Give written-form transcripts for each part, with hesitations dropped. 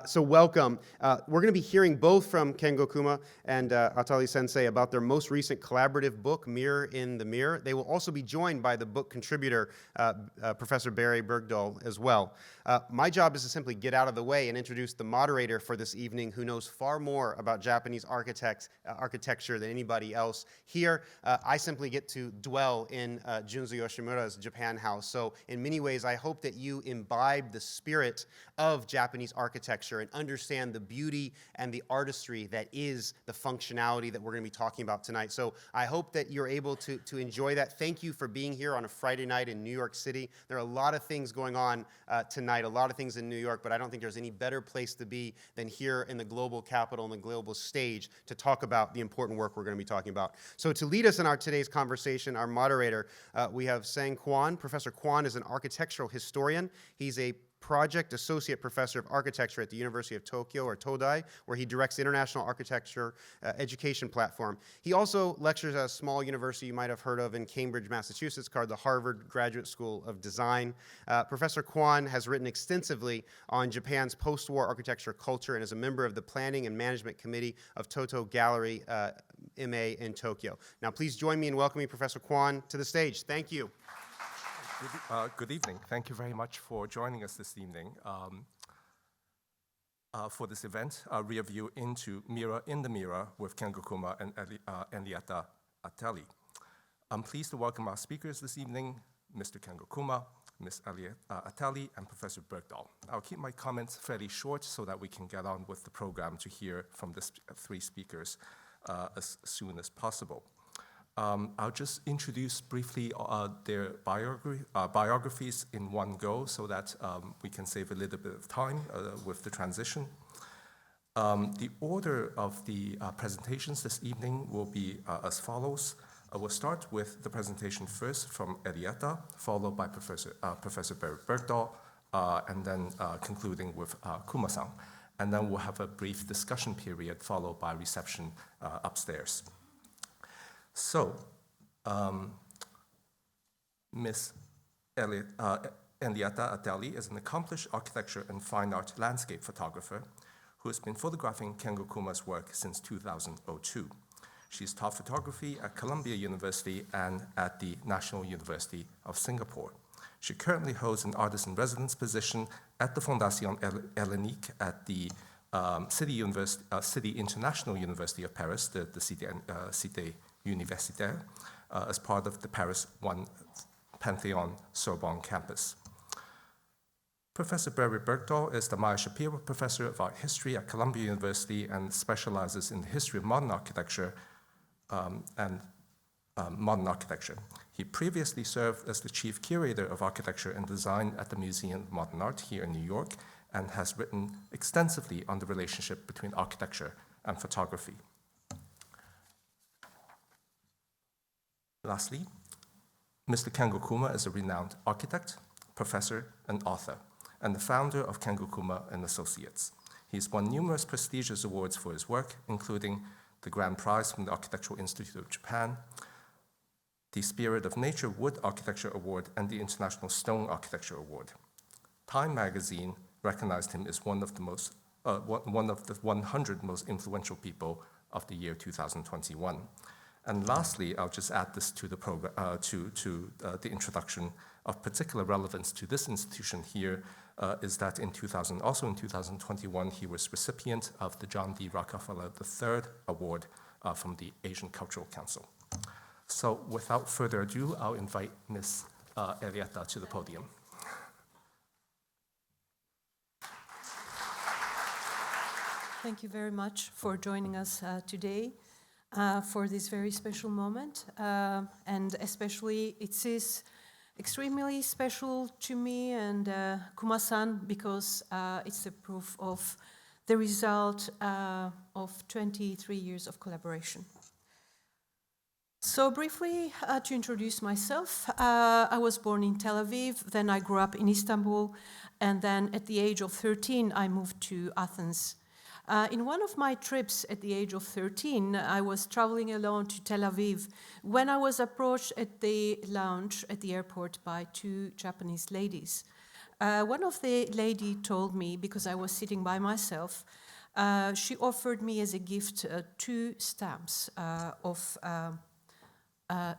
So welcome. We're going to be hearing both from Kengo Kuma and Attali Sensei about their most recent collaborative book, Mirror in the Mirror. They will also be joined by the book contributor, Professor Barry Bergdoll, as well. My job is to simply get out of the way and introduce the moderator for this evening, who knows far more about Japanese architecture than anybody else here. I simply get to dwell in Junzo Yoshimura's Japan House. So in many ways, I hope that you imbibe the spirit of Japanese architecture and understand the beauty and the artistry that is the functionality that we're going to be talking about tonight. So I hope that you're able to enjoy that. Thank you for being here on a Friday night in New York City. There are a lot of things going on tonight, a lot of things in New York, but I don't think there's any better place to be than here in the global capital and the global stage to talk about the important work we're going to be talking about. So to lead us in our today's conversation, our moderator, we have Seng Kuan. Professor Kuan is an architectural historian. He's a Project Associate Professor of Architecture at the University of Tokyo, or Todai, where he directs the International Architecture Education Platform. He also lectures at a small university you might have heard of in Cambridge, Massachusetts, called the Harvard Graduate School of Design. Professor Kuan has written extensively on Japan's post-war architecture culture and is a member of the Planning and Management Committee of Toto Gallery MA in Tokyo. Now, please join me in welcoming Professor Kuan to the stage. Thank you. Good evening. Thank you very much for joining us this evening for this event, Rearview into Mirror in the Mirror with Kengo Kuma and Erieta Attali. I'm pleased to welcome our speakers this evening, Mr. Kengo Kuma, Ms. Erieta Attali, and Professor Bergdoll. I'll keep my comments fairly short so that we can get on with the program to hear from the three speakers as soon as possible. I'll just introduce briefly their biographies in one go so that we can save a little bit of time with the transition. The order of the presentations this evening will be as follows. We'll start with the presentation first from Erieta, followed by Professor Barry Bergdoll, and then concluding with Kuma-san. And then we'll have a brief discussion period followed by reception upstairs. So, Ms. Erieta Attali is an accomplished architecture and fine art landscape photographer who has been photographing Kengo Kuma's work since 2002. She's taught photography at Columbia University and at the National University of Singapore. She currently holds an artist-in-residence position at the Fondation Hellenique at the City International University of Paris, the Cité Universitaire, as part of the Paris 1 Panthéon-Sorbonne campus. Professor Barry Bergdoll is the Meyer Schapiro Professor of Art History at Columbia University and specializes in the history of modern architecture modern architecture. He previously served as the Chief Curator of Architecture and Design at the Museum of Modern Art here in New York and has written extensively on the relationship between architecture and photography. Lastly, Mr. Kengo Kuma is a renowned architect, professor, and author, and the founder of Kengo Kuma and Associates. He's won numerous prestigious awards for his work, including the Grand Prize from the Architectural Institute of Japan, the Spirit of Nature Wood Architecture Award, and the International Stone Architecture Award. Time magazine recognized him as one of the 100 most influential people of the year 2021. And lastly, I'll just add this to the program, the introduction. Of particular relevance to this institution here is that also in 2021, he was recipient of the John D. Rockefeller III Award from the Asian Cultural Council. So without further ado, I'll invite Ms. Erieta to the podium. Thank you very much for joining us today. For this very special moment, and especially it is extremely special to me and Kuma-san because it's the proof of the result of 23 years of collaboration. So briefly, to introduce myself, I was born in Tel Aviv, then I grew up in Istanbul, and then at the age of 13, I moved to Athens. In one of my trips at the age of 13, I was traveling alone to Tel Aviv when I was approached at the lounge at the airport by two Japanese ladies. One of the lady told me, because I was sitting by myself, she offered me as a gift 2 stamps of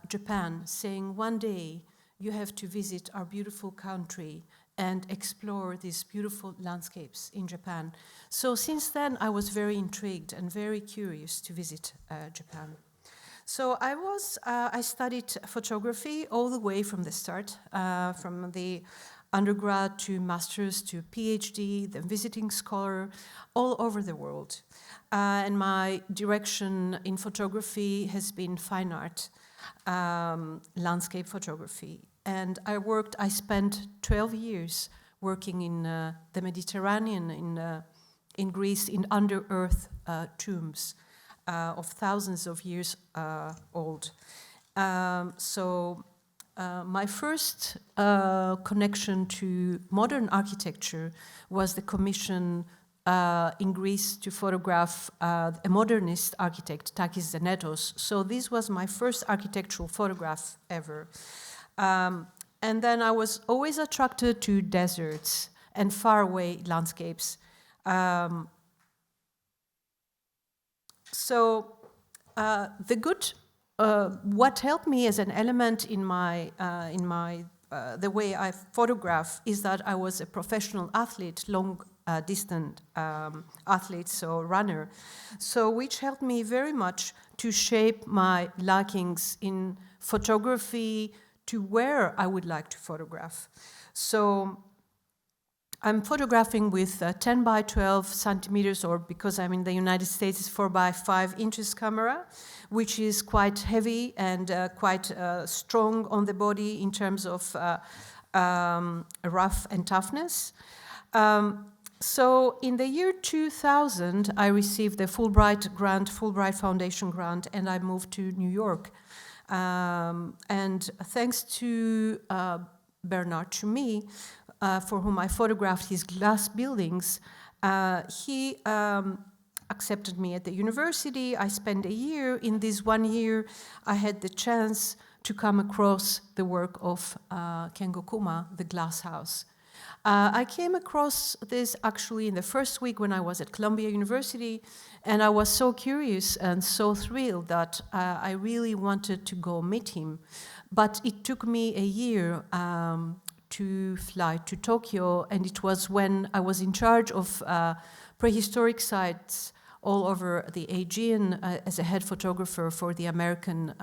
Japan, saying, one day you have to visit our beautiful country and explore these beautiful landscapes in Japan. So since then, I was very intrigued and very curious to visit Japan. So I studied photography all the way from the start, from the undergrad to master's to PhD, then visiting scholar, all over the world. And my direction in photography has been fine art, landscape photography. And I spent 12 years working in the Mediterranean, in Greece, in under-earth tombs of thousands of years old. My first connection to modern architecture was the commission in Greece to photograph a modernist architect, Takis Zenetos. So this was my first architectural photograph ever. And then I was always attracted to deserts and faraway landscapes. What helped me as an element in the way I photograph is that I was a professional athlete, long-distance athlete, so runner, so which helped me very much to shape my likings in photography to where I would like to photograph. So I'm photographing with 10 by 12 centimeters, or because I'm in the United States, it's 4 by 5 inches camera, which is quite heavy and quite strong on the body in terms of rough and toughness. So in the year 2000, I received the Fulbright Foundation grant, and I moved to New York. And thanks to Bernard Chumi, for whom I photographed his glass buildings, he accepted me at the university. I spent a year. In this 1 year, I had the chance to come across the work of Kengo Kuma, the glass house. I came across this actually in the first week when I was at Columbia University, and I was so curious and so thrilled that I really wanted to go meet him. But it took me a year to fly to Tokyo, and it was when I was in charge of prehistoric sites all over the Aegean as a head photographer for the American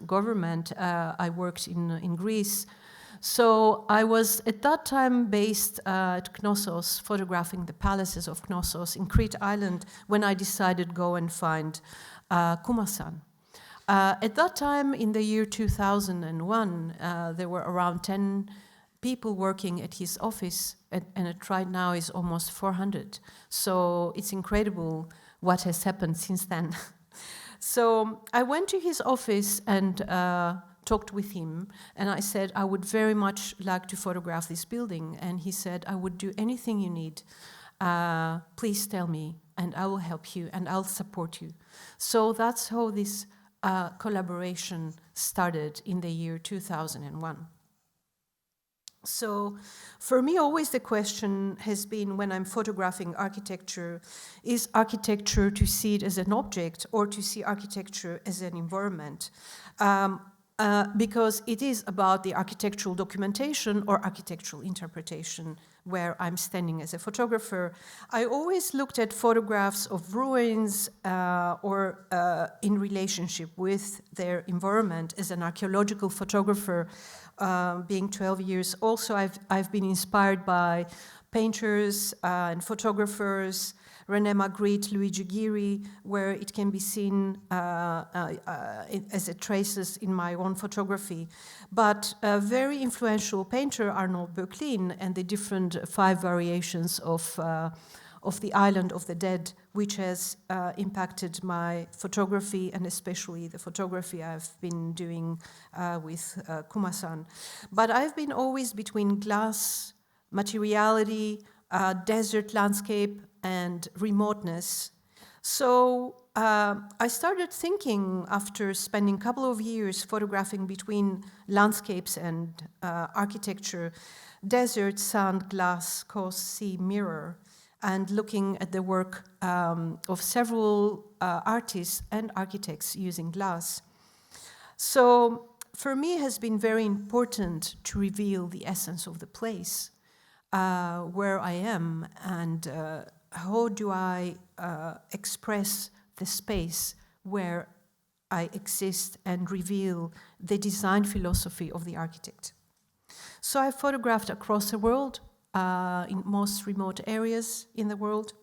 government. I worked in Greece. So I was at that time based at Knossos, photographing the palaces of Knossos in Crete Island, when I decided to go and find Kuma-san. At that time, in the year 2001, there were around 10 people working at his office, and it right now is almost 400. So it's incredible what has happened since then. So I went to his office and talked with him, and I said, I would very much like to photograph this building. And he said, I would do anything you need. Please tell me, and I will help you, and I'll support you. So that's how this collaboration started in the year 2001. So for me, always the question has been, when I'm photographing architecture, is architecture to see it as an object or to see architecture as an environment? Because it is about the architectural documentation or architectural interpretation where I'm standing as a photographer. I always looked at photographs of ruins or in relationship with their environment. As an archaeological photographer, being 12 years, also I've been inspired by painters and photographers, René Magritte, Luigi Ghiri, where it can be seen as it traces in my own photography. But a very influential painter, Arnold Böcklin, and the different 5 variations of the Island of the Dead, which has impacted my photography, and especially the photography I've been doing with Kuma-san. But I've been always between glass, materiality, desert landscape, and remoteness. So I started thinking, after spending a couple of years photographing between landscapes and architecture, desert, sand, glass, coast, sea, mirror, and looking at the work of several artists and architects using glass. So for me, it has been very important to reveal the essence of the place, where I am, and how do I express the space where I exist and reveal the design philosophy of the architect. So I photographed across the world, in most remote areas in the world,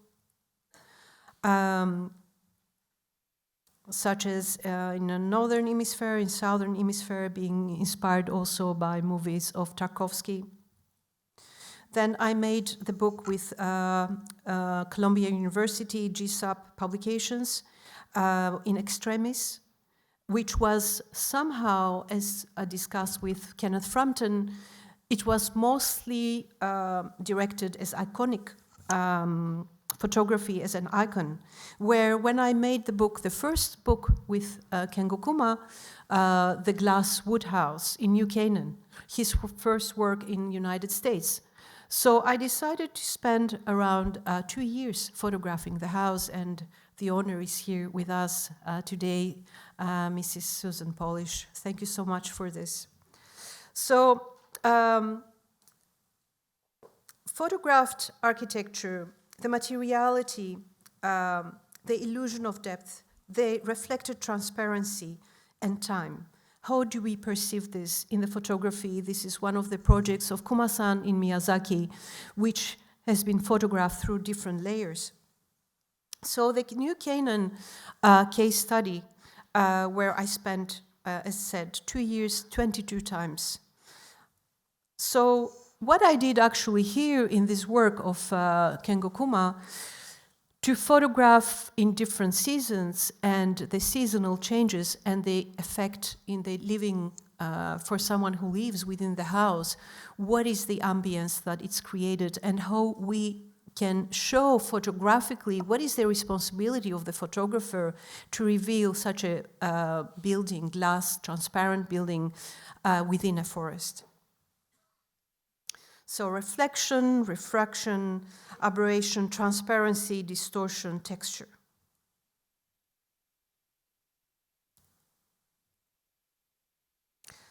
such as in the northern hemisphere, in southern hemisphere, being inspired also by movies of Tarkovsky. Then I made the book with Columbia University, GSAP Publications, in extremis, which was somehow, as I discussed with Kenneth Frampton, it was mostly directed as iconic photography, as an icon, where when I made the book, the first book with Kengo Kuma, The Glass Woodhouse in New Canaan, his first work in the United States. So I decided to spend around 2 years photographing the house, and the owner is here with us today, Mrs. Susan Polish. Thank you so much for this. So photographed architecture, the materiality, the illusion of depth, the reflected transparency and time. How do we perceive this in the photography? This is one of the projects of Kuma-san in Miyazaki, which has been photographed through different layers. So the New Canaan case study, where I spent, as said, 2 years, 22 times. So what I did actually here in this work of Kengo Kuma, to photograph in different seasons and the seasonal changes and the effect in the living for someone who lives within the house, what is the ambience that it's created, and how we can show photographically what is the responsibility of the photographer to reveal such a building, glass, transparent building within a forest. So reflection, refraction, aberration, transparency, distortion, texture.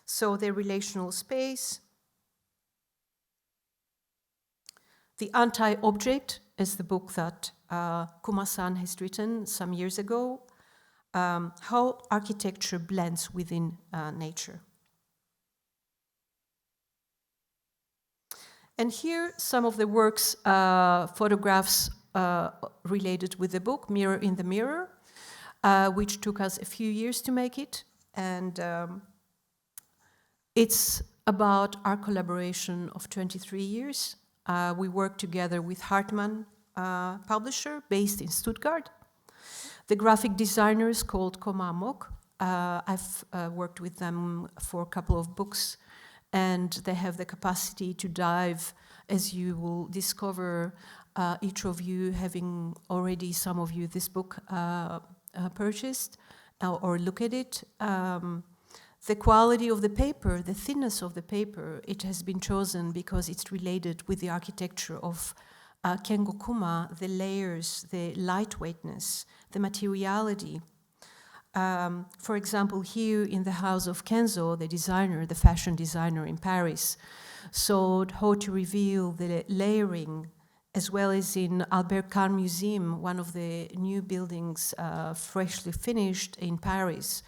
So the relational space, the anti-object is the book that Kuma-san has written some years ago, how architecture blends within nature. And here, some of the works, photographs related with the book, Mirror in the Mirror, which took us a few years to make it. And it's about our collaboration of 23 years. We worked together with Hartmann publisher based in Stuttgart. The graphic designer is called Koma Amok. I've worked with them for a couple of books, and they have the capacity to dive, as you will discover, each of you having already, some of you, this book purchased or look at it. The quality of the paper, the thinness of the paper, it has been chosen because it's related with the architecture of Kengo Kuma, the layers, the lightweightness, the materiality. For example, here in the house of Kenzo, the designer, the fashion designer in Paris, showed how to reveal the layering, as well as in Albert Kahn Museum, one of the new buildings freshly finished in Paris,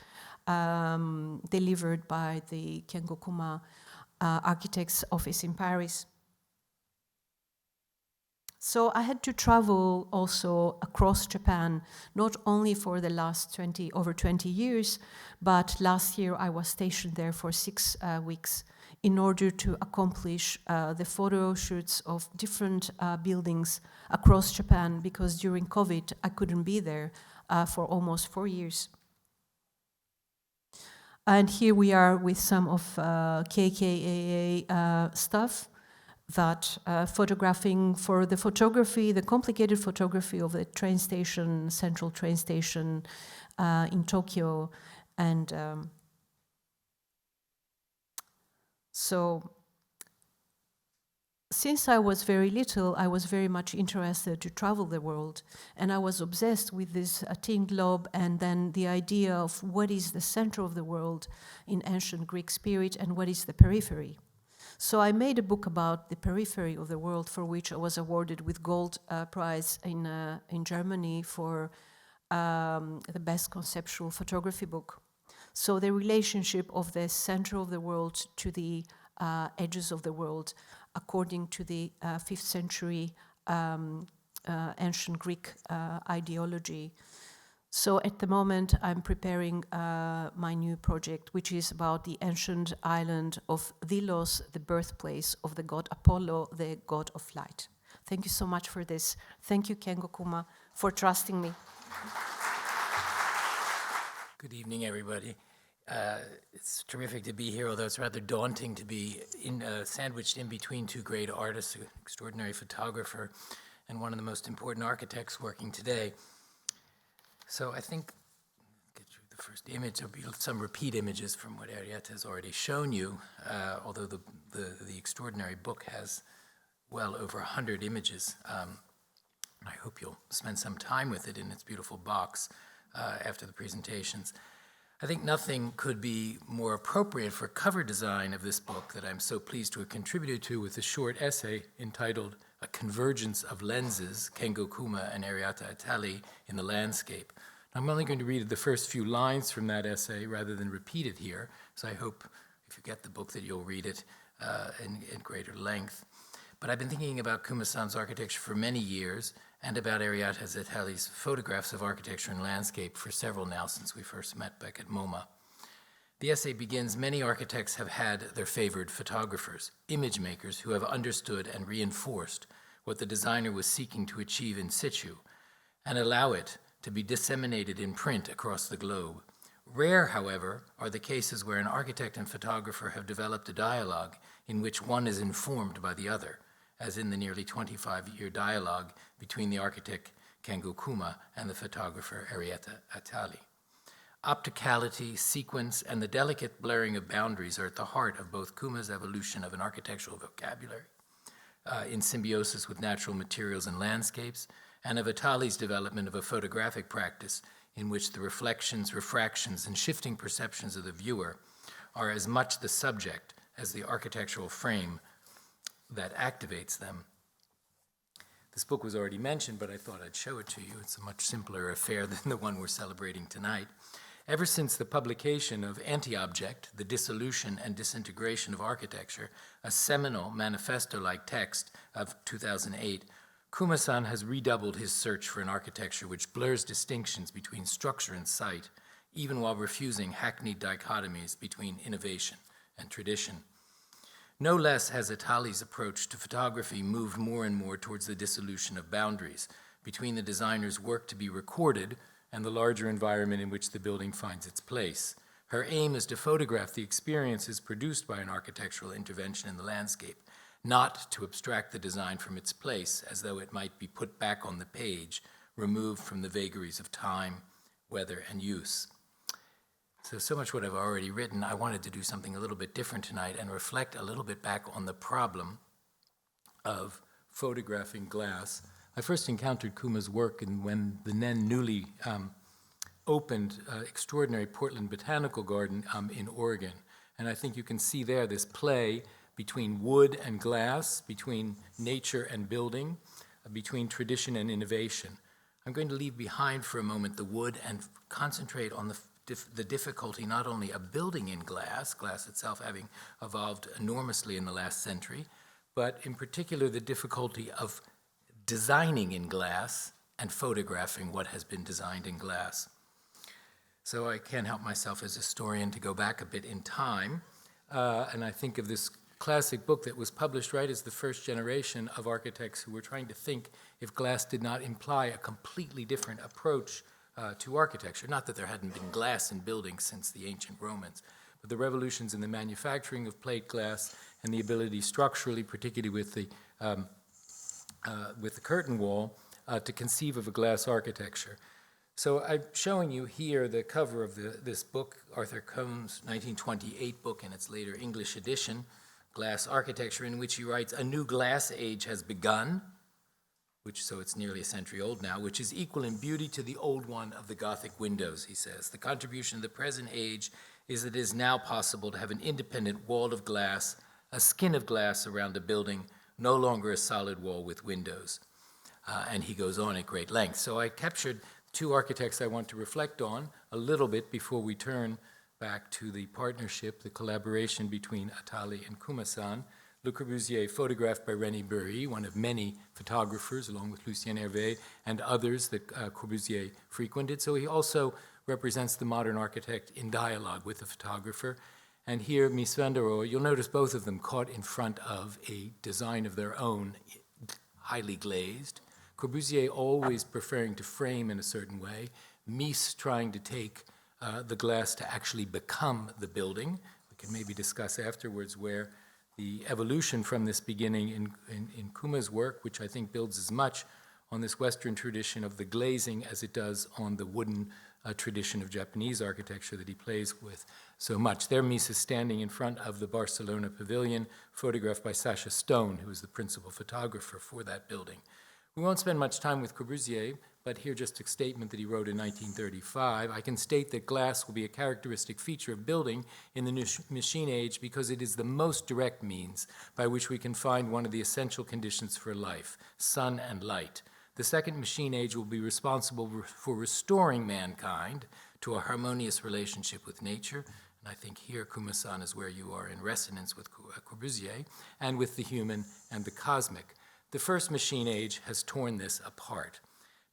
delivered by the Kengo Kuma architect's office in Paris. So I had to travel also across Japan, not only for the last over 20 years, but last year I was stationed there for 6 weeks in order to accomplish the photo shoots of different buildings across Japan, because during COVID I couldn't be there for almost 4 years. And here we are with some of KKAA stuff. that photographing for the photography, the complicated photography of the train station, central train station in Tokyo. And so since I was very little, I was very much interested to travel the world, and I was obsessed with this tin globe and then the idea of what is the center of the world in ancient Greek spirit and what is the periphery. So I made a book about the periphery of the world, for which I was awarded with gold prize in Germany for the best conceptual photography book. So the relationship of the center of the world to the edges of the world, according to the 5th century ancient Greek ideology. So at the moment, I'm preparing my new project, which is about the ancient island of Delos, the birthplace of the god Apollo, the god of light. Thank you so much for this. Thank you, Kengo Kuma, for trusting me. Good evening, everybody. It's terrific to be here, although it's rather daunting to be sandwiched in between two great artists, an extraordinary photographer, and one of the most important architects working today. So I think, get you the first image, there'll be some repeat images from what Erieta has already shown you, although the extraordinary book has well over 100 images. I hope you'll spend some time with it in its beautiful box after the presentations. I think nothing could be more appropriate for cover design of this book that I'm so pleased to have contributed to with a short essay entitled A Convergence of Lenses, Kengo Kuma and Erieta Attali in the Landscape. I'm only going to read the first few lines from that essay rather than repeat it here, so I hope if you get the book that you'll read it in greater length. But I've been thinking about Kuma-san's architecture for many years and about Erieta Attali's photographs of architecture and landscape for several now since we first met back at MoMA. The essay begins, many architects have had their favored photographers, image makers who have understood and reinforced what the designer was seeking to achieve in situ and allow it to be disseminated in print across the globe. Rare, however, are the cases where an architect and photographer have developed a dialogue in which one is informed by the other, as in the nearly 25-year dialogue between the architect Kengo Kuma and the photographer Erieta Attali. Opticality, sequence, and the delicate blurring of boundaries are at the heart of both Kuma's evolution of an architectural vocabulary in symbiosis with natural materials and landscapes, and of Attali's development of a photographic practice in which the reflections, refractions, and shifting perceptions of the viewer are as much the subject as the architectural frame that activates them. This book was already mentioned, but I thought I'd show it to you. It's a much simpler affair than the one we're celebrating tonight. Ever since the publication of Anti-Object, The Dissolution and Disintegration of Architecture, a seminal manifesto-like text of 2008, Kuma-san has redoubled his search for an architecture which blurs distinctions between structure and site, even while refusing hackneyed dichotomies between innovation and tradition. No less has Attali's approach to photography moved more and more towards the dissolution of boundaries between the designer's work to be recorded and the larger environment in which the building finds its place. Her aim is to photograph the experiences produced by an architectural intervention in the landscape, not to abstract the design from its place as though it might be put back on the page, removed from the vagaries of time, weather, and use. So much what I've already written. I wanted to do something a little bit different tonight and reflect a little bit back on the problem of photographing glass. I first encountered Kuma's work when the then newly opened extraordinary Portland Botanical Garden in Oregon. And I think you can see there this play between wood and glass, between nature and building, between tradition and innovation. I'm going to leave behind for a moment the wood and concentrate on the difficulty not only of building in glass itself having evolved enormously in the last century, but in particular the difficulty of designing in glass and photographing what has been designed in glass. So I can't help myself as a historian to go back a bit in time, and I think of this classic book that was published right as the first generation of architects who were trying to think if glass did not imply a completely different approach to architecture. Not that there hadn't been glass in buildings since the ancient Romans, but the revolutions in the manufacturing of plate glass and the ability structurally, particularly with the curtain wall, to conceive of a glass architecture. So I'm showing you here the cover of this book, Arthur Cohn's 1928 book in its later English edition, Glass Architecture, in which he writes, "A new glass age has begun," so it's nearly a century old now, "which is equal in beauty to the old one of the Gothic windows," he says. "The contribution of the present age is that it is now possible to have an independent wall of glass, a skin of glass around a building, no longer a solid wall with windows." And he goes on at great length. So I captured two architects I want to reflect on a little bit before we turn back to the partnership, the collaboration between Attali and Kuma-san. Le Corbusier, photographed by René Burry, one of many photographers, along with Lucien Hervé and others that Corbusier frequented. So he also represents the modern architect in dialogue with the photographer. And here, Mies van der Rohe, you'll notice both of them caught in front of a design of their own, highly glazed. Corbusier always preferring to frame in a certain way, Mies trying to take the glass to actually become the building. We can maybe discuss afterwards where the evolution from this beginning in Kuma's work, which I think builds as much on this Western tradition of the glazing as it does on the wooden tradition of Japanese architecture that he plays with so much. There Mies is standing in front of the Barcelona pavilion, photographed by Sacha Stone, who was the principal photographer for that building. We won't spend much time with Corbusier, but here just a statement that he wrote in 1935. "I can state that glass will be a characteristic feature of building in the machine age because it is the most direct means by which we can find one of the essential conditions for life, sun and light. The second machine age will be responsible for restoring mankind to a harmonious relationship with nature," and I think here Kuma-san is where you are in resonance with Corbusier, "and with the human and the cosmic. The first machine age has torn this apart."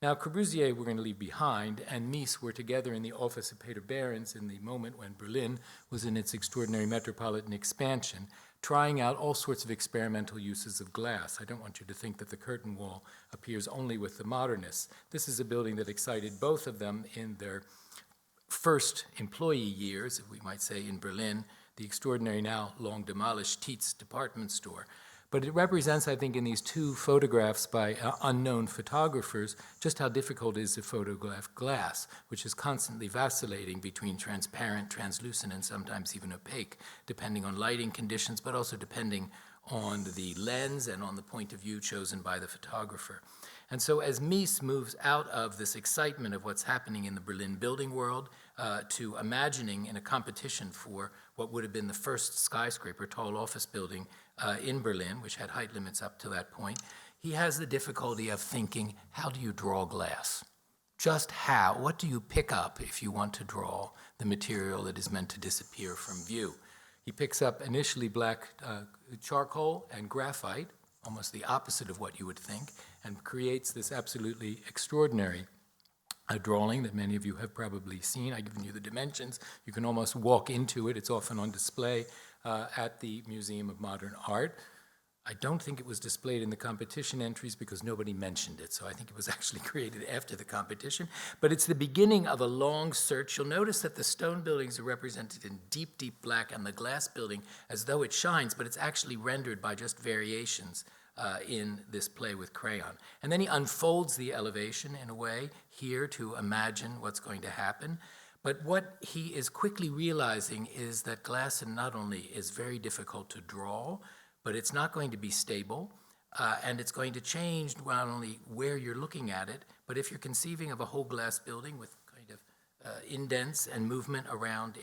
Now, Corbusier we're going to leave behind, and Mies were together in the office of Peter Behrens in the moment when Berlin was in its extraordinary metropolitan expansion, trying out all sorts of experimental uses of glass. I don't want you to think that the curtain wall appears only with the modernists. This is a building that excited both of them in their first employee years, if we might say, in Berlin, the extraordinary now long demolished Tietz department store. But it represents, I think, in these two photographs by unknown photographers, just how difficult it is to photograph glass, which is constantly vacillating between transparent, translucent, and sometimes even opaque, depending on lighting conditions, but also depending on the lens and on the point of view chosen by the photographer. And so as Mies moves out of this excitement of what's happening in the Berlin building world to imagining in a competition for what would have been the first skyscraper, tall office building in Berlin, which had height limits up to that point, he has the difficulty of thinking, how do you draw glass? Just how? What do you pick up if you want to draw the material that is meant to disappear from view? He picks up initially black charcoal and graphite, almost the opposite of what you would think, and creates this absolutely extraordinary drawing that many of you have probably seen. I've given you the dimensions. You can almost walk into it. It's often on display at the Museum of Modern Art. I don't think it was displayed in the competition entries because nobody mentioned it, so I think it was actually created after the competition. But it's the beginning of a long search. You'll notice that the stone buildings are represented in deep, deep black, and the glass building as though it shines, but it's actually rendered by just variations in this play with crayon. And then he unfolds the elevation in a way here to imagine what's going to happen. But what he is quickly realizing is that glass not only is very difficult to draw, but it's not going to be stable, and it's going to change not only where you're looking at it, but if you're conceiving of a whole glass building with kind of indents and movement around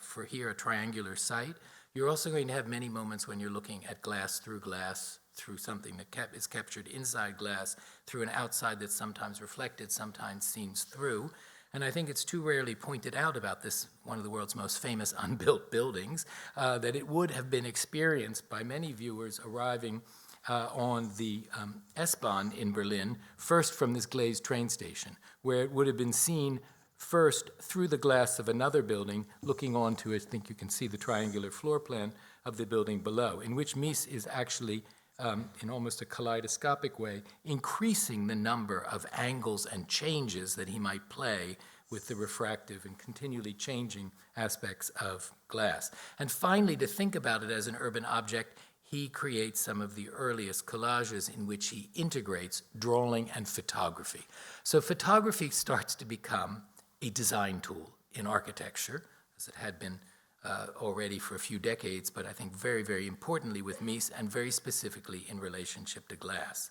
for here, a triangular site, you're also going to have many moments when you're looking at glass, through something that is captured inside glass, through an outside that's sometimes reflected, sometimes seen through. And I think it's too rarely pointed out about this, one of the world's most famous unbuilt buildings, that it would have been experienced by many viewers arriving on the S-Bahn in Berlin, first from this glazed train station, where it would have been seen first through the glass of another building, looking onto, I think you can see the triangular floor plan of the building below, in which Mies is actually in almost a kaleidoscopic way, increasing the number of angles and changes that he might play with the refractive and continually changing aspects of glass. And finally, to think about it as an urban object, he creates some of the earliest collages in which he integrates drawing and photography. So photography starts to become a design tool in architecture, as it had been already for a few decades, but I think very, very importantly with Mies, and very specifically in relationship to glass.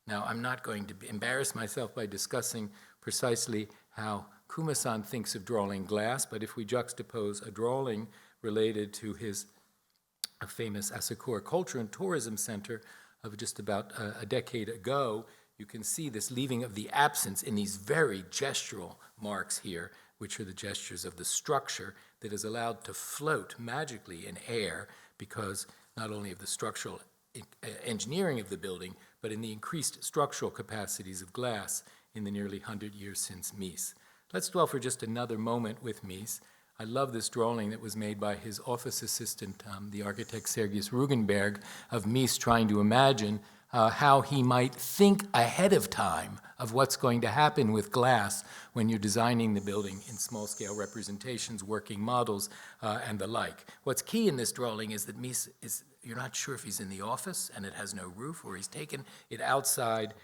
Now, I'm not going to embarrass myself by discussing precisely how Kuma-san thinks of drawing glass, but if we juxtapose a drawing related to his famous Asakura Culture and Tourism Center of just about a decade ago, you can see this leaving of the absence in these very gestural marks here, which are the gestures of the structure that is allowed to float magically in air because not only of the structural engineering of the building, but in the increased structural capacities of glass in the nearly 100 years since Mies. Let's dwell for just another moment with Mies. I love this drawing that was made by his office assistant, the architect Sergius Rugenberg, of Mies trying to imagine how he might think ahead of time of what's going to happen with glass when you're designing the building in small-scale representations, working models, and the like. What's key in this drawing is that Mies is, you're not sure if he's in the office and it has no roof, or he's taken it outside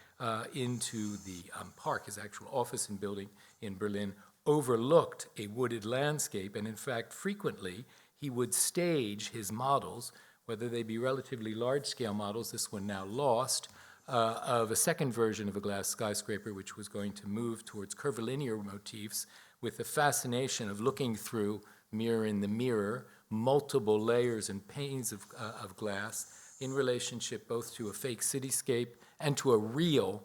into the park, his actual office and building in Berlin, overlooked a wooded landscape, and in fact, frequently, he would stage his models, whether they be relatively large-scale models, this one now lost, of a second version of a glass skyscraper, which was going to move towards curvilinear motifs with the fascination of looking through mirror in the mirror, multiple layers and panes of glass in relationship both to a fake cityscape and to a real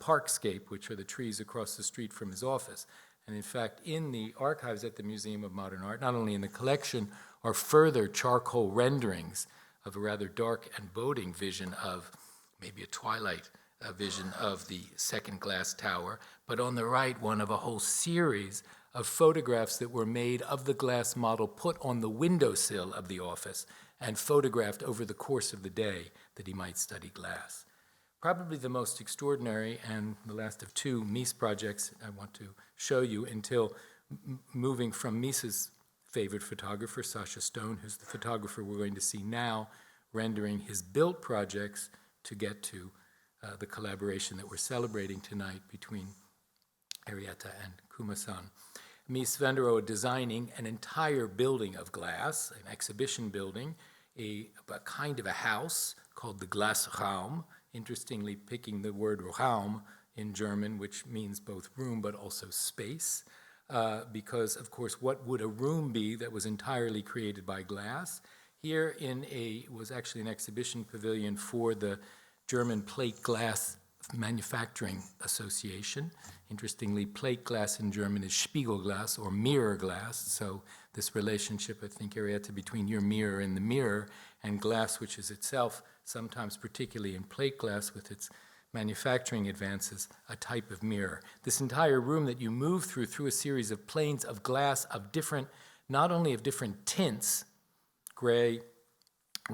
parkscape, which are the trees across the street from his office. And in fact, in the archives at the Museum of Modern Art, not only in the collection, are further charcoal renderings of a rather dark and boding vision of maybe a twilight vision of the second glass tower, but on the right, one of a whole series of photographs that were made of the glass model put on the windowsill of the office and photographed over the course of the day that he might study glass. Probably the most extraordinary and the last of two Mies projects I want to show you until moving from Mies's favorite photographer, Sasha Stone, who's the photographer we're going to see now, rendering his built projects to get to the collaboration that we're celebrating tonight between Erieta and Kuma-san. Mies van der Rohe designing an entire building of glass, an exhibition building, a kind of a house called the Glasraum, interestingly picking the word Raum in German, which means both room but also space, because, of course, what would a room be that was entirely created by glass? Here was actually an exhibition pavilion for the German Plate Glass Manufacturing Association. Interestingly, plate glass in German is Spiegelglas, or mirror glass, so this relationship, I think, Erieta, between your mirror and the mirror, and glass, which is itself, sometimes particularly in plate glass with its manufacturing advances, a type of mirror. This entire room that you move through a series of planes of glass of different, not only of different tints, gray,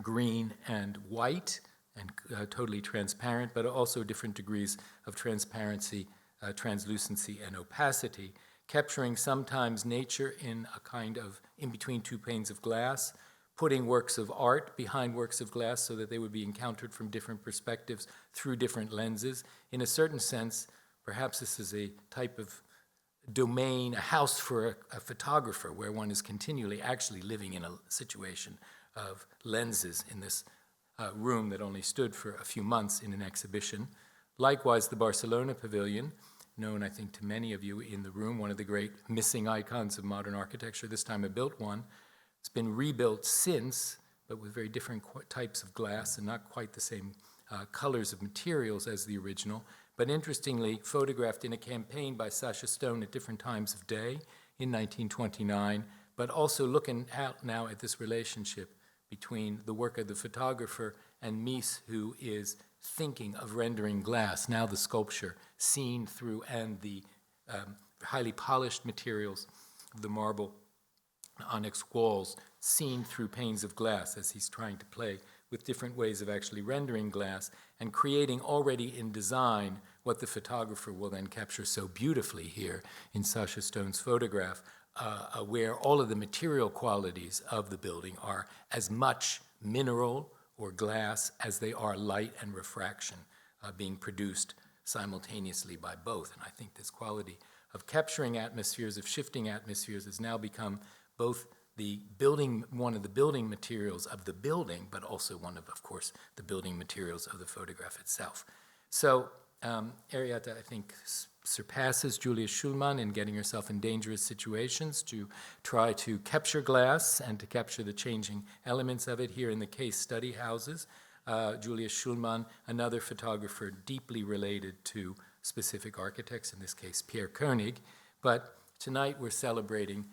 green, and white, and totally transparent, but also different degrees of transparency, translucency, and opacity, capturing sometimes nature in a kind of in between two panes of glass, putting works of art behind works of glass so that they would be encountered from different perspectives through different lenses. In a certain sense, perhaps this is a type of domain, a house for a photographer, where one is continually actually living in a situation of lenses in this room that only stood for a few months in an exhibition. Likewise, the Barcelona Pavilion, known, I think, to many of you in the room, one of the great missing icons of modern architecture, this time a built one. It's been rebuilt since, but with very different types of glass and not quite the same colors of materials as the original, but interestingly photographed in a campaign by Sasha Stone at different times of day in 1929, but also looking out now at this relationship between the work of the photographer and Mies, who is thinking of rendering glass, now the sculpture seen through, and the highly polished materials of the marble onyx walls seen through panes of glass as he's trying to play with different ways of actually rendering glass and creating already in design what the photographer will then capture so beautifully here in Sasha Stone's photograph, where all of the material qualities of the building are as much mineral or glass as they are light and refraction being produced simultaneously by both. And I think this quality of capturing atmospheres, of shifting atmospheres, has now become both one of the building materials of the building, but also one of course, the building materials of the photograph itself. So Erieta, I think, surpasses Julia Schulman in getting herself in dangerous situations to try to capture glass and to capture the changing elements of it here in the case study houses. Julia Schulman, another photographer deeply related to specific architects, in this case Pierre Koenig. But tonight we're celebrating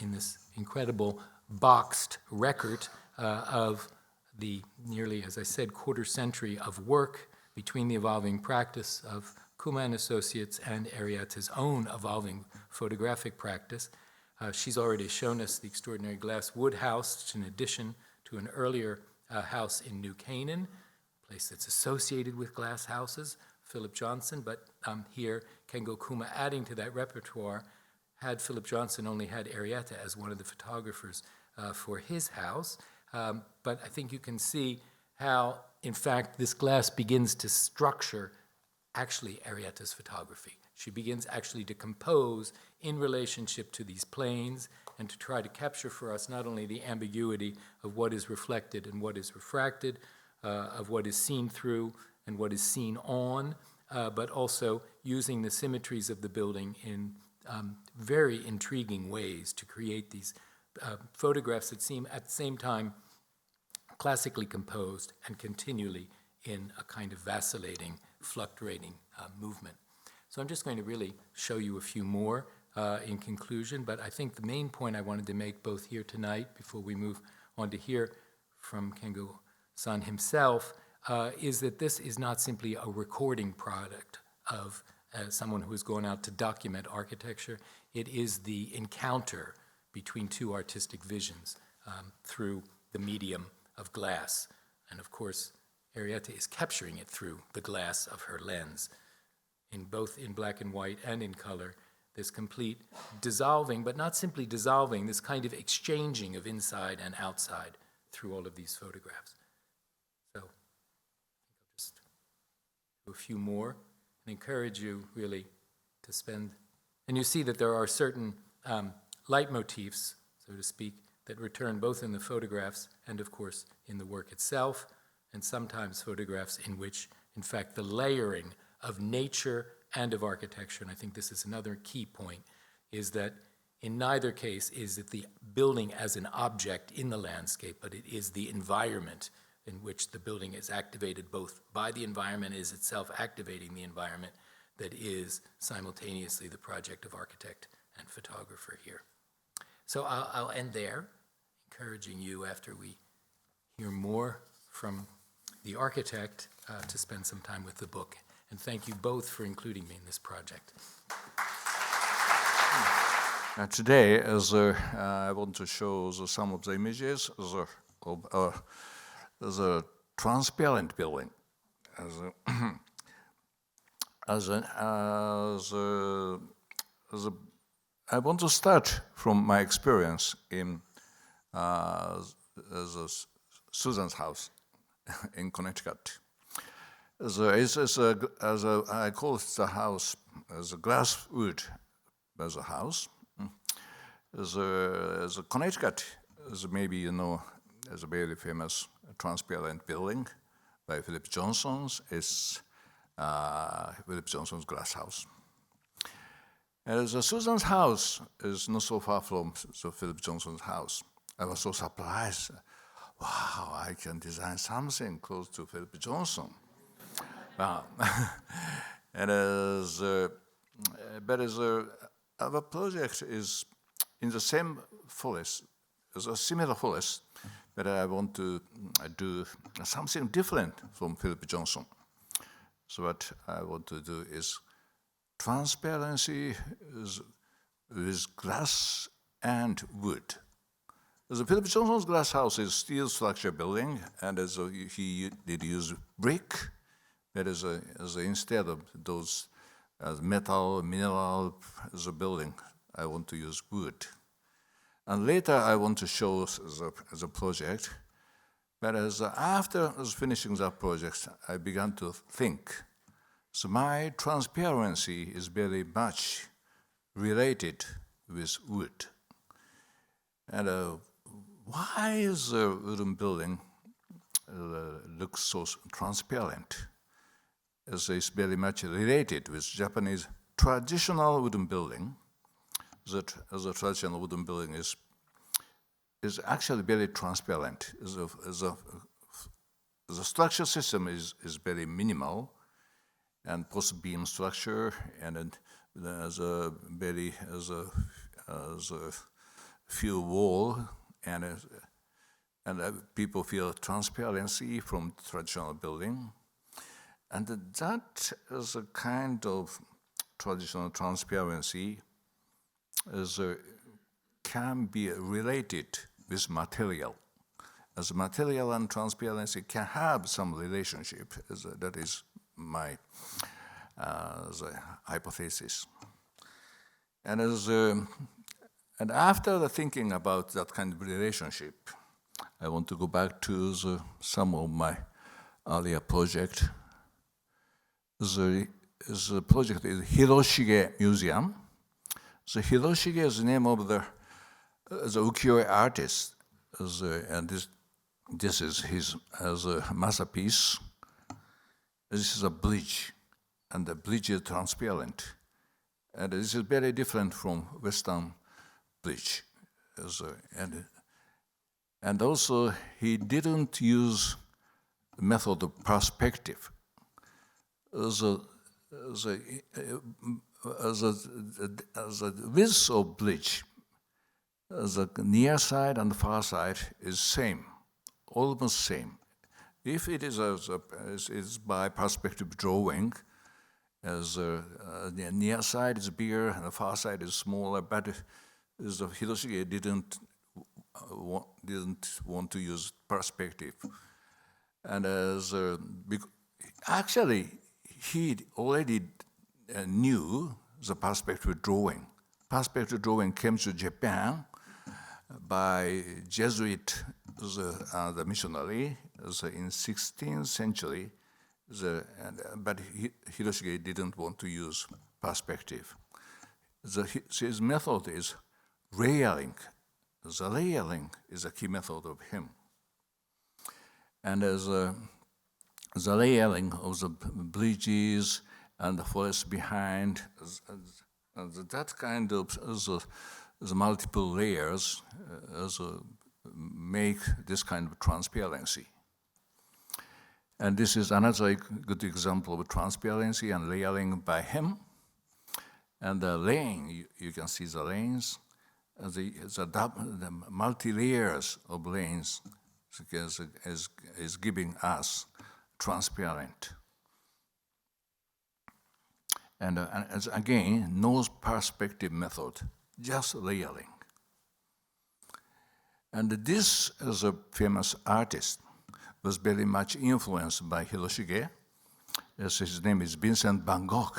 in this incredible boxed record of the nearly, as I said, quarter century of work between the evolving practice of Kuma and Associates and Erieta's own evolving photographic practice. She's already shown us the extraordinary glass wood house, which in addition to an earlier house in New Canaan, a place that's associated with glass houses, Philip Johnson, but here Kengo Kuma adding to that repertoire. Had Philip Johnson only had Erieta as one of the photographers for his house. But I think you can see how, in fact, this glass begins to structure actually Erieta's photography. She begins actually to compose in relationship to these planes and to try to capture for us not only the ambiguity of what is reflected and what is refracted, of what is seen through and what is seen on, but also using the symmetries of the building in very intriguing ways to create these photographs that seem at the same time classically composed and continually in a kind of vacillating, fluctuating movement. So I'm just going to really show you a few more in conclusion, but I think the main point I wanted to make both here tonight, before we move on to hear from Kengo-san himself, is that this is not simply a recording product of someone who is going out to document architecture. It is the encounter between two artistic visions through the medium of glass. And of course, Erieta is capturing it through the glass of her lens, in both in black and white and in color, this complete dissolving, but not simply dissolving, this kind of exchanging of inside and outside through all of these photographs. So I'll just do a few more and encourage you really to spend, and you see that there are certain leitmotifs, so to speak, that return both in the photographs and of course in the work itself, and sometimes photographs in which, in fact, the layering of nature and of architecture, and I think this is another key point, is that in neither case is it the building as an object in the landscape, but it is the environment in which the building is activated both by the environment, is itself activating the environment, that is simultaneously the project of architect and photographer here. So I'll end there, encouraging you after we hear more from the architect to spend some time with the book. And thank you both for including me in this project. Today, I want to show some of the images of the transparent building. I want to start from my experience in the Susan's house in Connecticut. I call it the house as a glass wood as a house. The Connecticut is maybe you know as a very famous transparent building by Philip Johnson's. It's Philip Johnson's glass house. And the Susan's house is not so far from the Philip Johnson's house. I was so surprised. Wow, I can design something close to Philip Johnson. Wow. And our project is in the same forest, it's a similar forest, but I want to do something different from Philip Johnson. So what I want to do is transparency with glass and wood. The Philip Johnson's glass house is steel structure building, and he did use brick. That is, instead of those metal, mineral as a building, I want to use wood. And later I want to show as a project. But after finishing that project, I began to think. So my transparency is very much related with wood. And why is the wooden building looks so transparent? As it's very much related with Japanese traditional wooden building. That as a traditional wooden building is actually very transparent. The structure system is very minimal, and post beam structure, and as a few wall, and people feel transparency from traditional building. And that is a kind of traditional transparency can be related with material. As material and transparency can have some relationship. That is my the hypothesis. And and after thinking about that kind of relationship, I want to go back to some of my earlier project. The project is Hiroshige Museum. So Hiroshige is the name of the ukiyo-e artist, and this is his masterpiece. This is a bridge, and the bridge is transparent, and this is very different from Western bridge. And also he didn't use the method of perspective. The width of bridge, the near side and the far side is same, almost same. If it is by perspective drawing, as the near side is bigger and the far side is smaller, but Hiroshige didn't want to use perspective, and actually he already knew the perspective drawing. Perspective drawing came to Japan by Jesuit the missionary in 16th century, but Hiroshige didn't want to use perspective. His method is layering. The layering is a key method of him. And the layering of the bridges and the forest behind, that kind of the multiple layers make this kind of transparency. And this is another good example of transparency and layering by him. And the laying, you can see the lanes, the multi-layers of lanes is giving us transparent. And as again, no perspective method, just layering. And this is a famous artist, was very much influenced by Hiroshige. His name is Vincent van Gogh.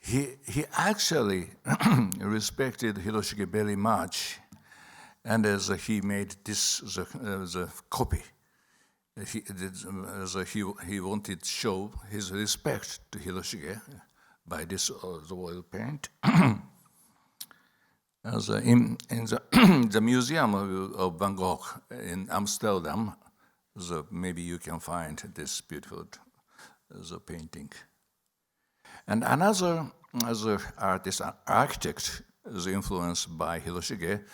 He actually respected Hiroshige very much, and as he made this the copy, he wanted to show his respect to Hiroshige by this the oil paint. In the museum of Van Gogh in Amsterdam, maybe you can find this beautiful painting. And another artist, architect, is influenced by Hiroshige,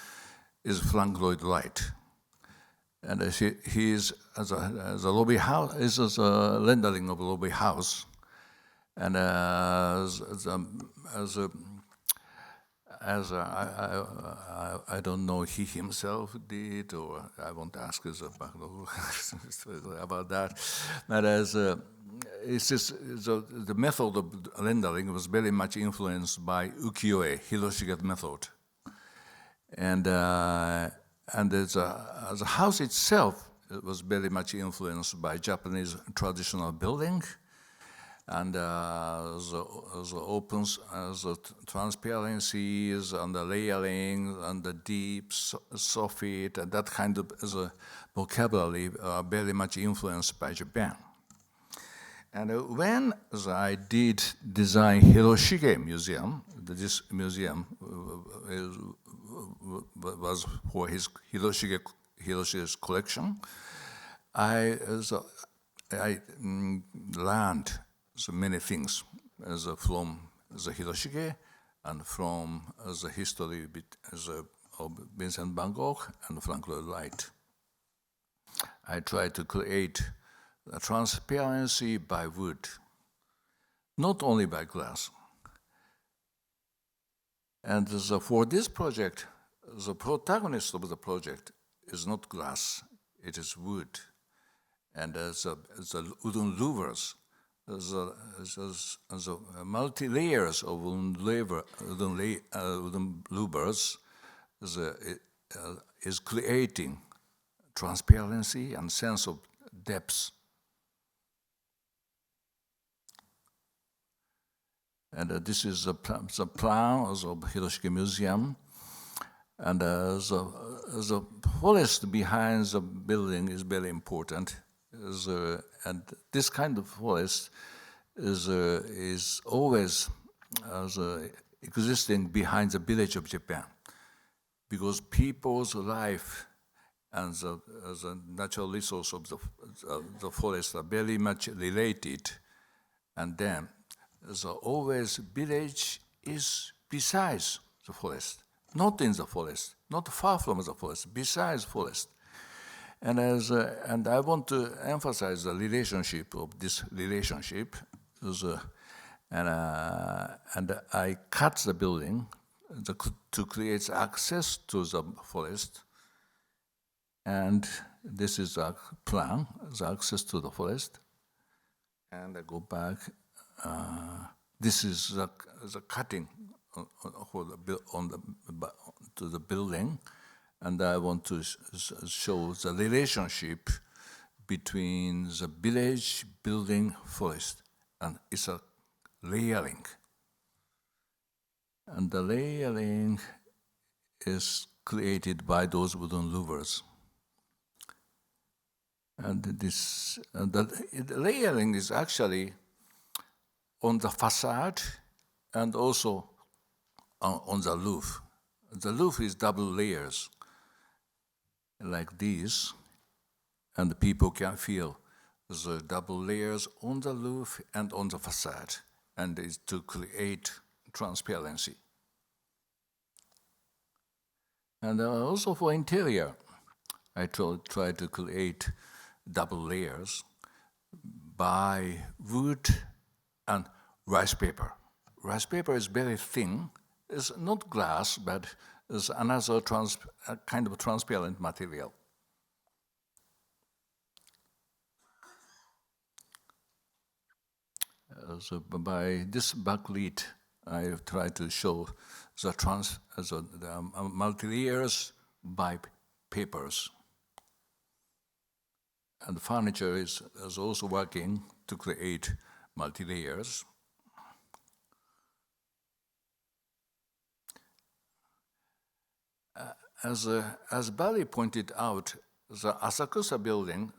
is Frank Lloyd Wright. And he is the lobby house, is a rendering of a lobby house, and I don't know he himself did, or I won't ask about that. But it's just the method of rendering was very much influenced by ukiyo-e, Hiroshige's method. And the house itself, it was very much influenced by Japanese traditional building, and the opens, the transparencies, and the layering, and the deep soffit, and that kind of the vocabulary are very much influenced by Japan. And when I did design Hiroshige Museum, this museum was for Hiroshige's collection, I learned so many things from the Hiroshige and from the history of Vincent van Gogh and Frank Lloyd Wright. I tried to create a transparency by wood, not only by glass. And for this project, the protagonist of the project is not glass, it is wood. And the wooden louvers, the multi-layers of wooden louvers is creating transparency and sense of depth. And this is the plan of Hiroshige Museum. And the forest behind the building is very important. And this kind of forest is always existing behind the village of Japan, because people's life and the natural resource of the forest are very much related. And then always village is besides the forest, not in the forest, not far from the forest, besides forest. And I want to emphasize the relationship of this relationship. And I cut the building to create access to the forest. And this is a plan, the access to the forest. And I go back. This is the cutting to the building. And I want to show the relationship between the village, building, forest. And it's a layering. And the layering is created by those wooden louvers. And the layering is actually on the facade and also on the roof. The roof is double layers, like this, and people can feel the double layers on the roof and on the facade, and it's to create transparency. And also for interior, I try to create double layers by wood and rice paper. Rice paper is very thin. It's not glass, but it's another kind of transparent material. So by this backlit, I try to show the multi-layers by papers. And the furniture is also working to create multi-layers. As Barry pointed out, the Asakusa building,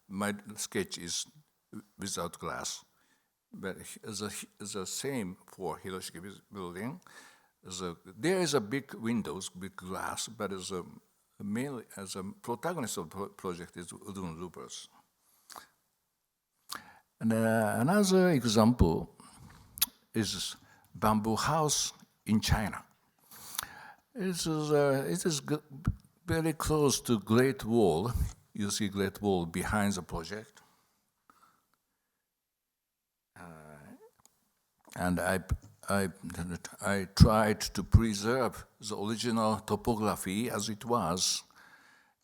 my sketch is without glass. But the same for Hiroshige building. There is a big windows, big glass, but mainly as a protagonist of the project is wooden louvers. And another example is bamboo house in China. It is very close to Great Wall. You see Great Wall behind the project. And I tried to preserve the original topography as it was,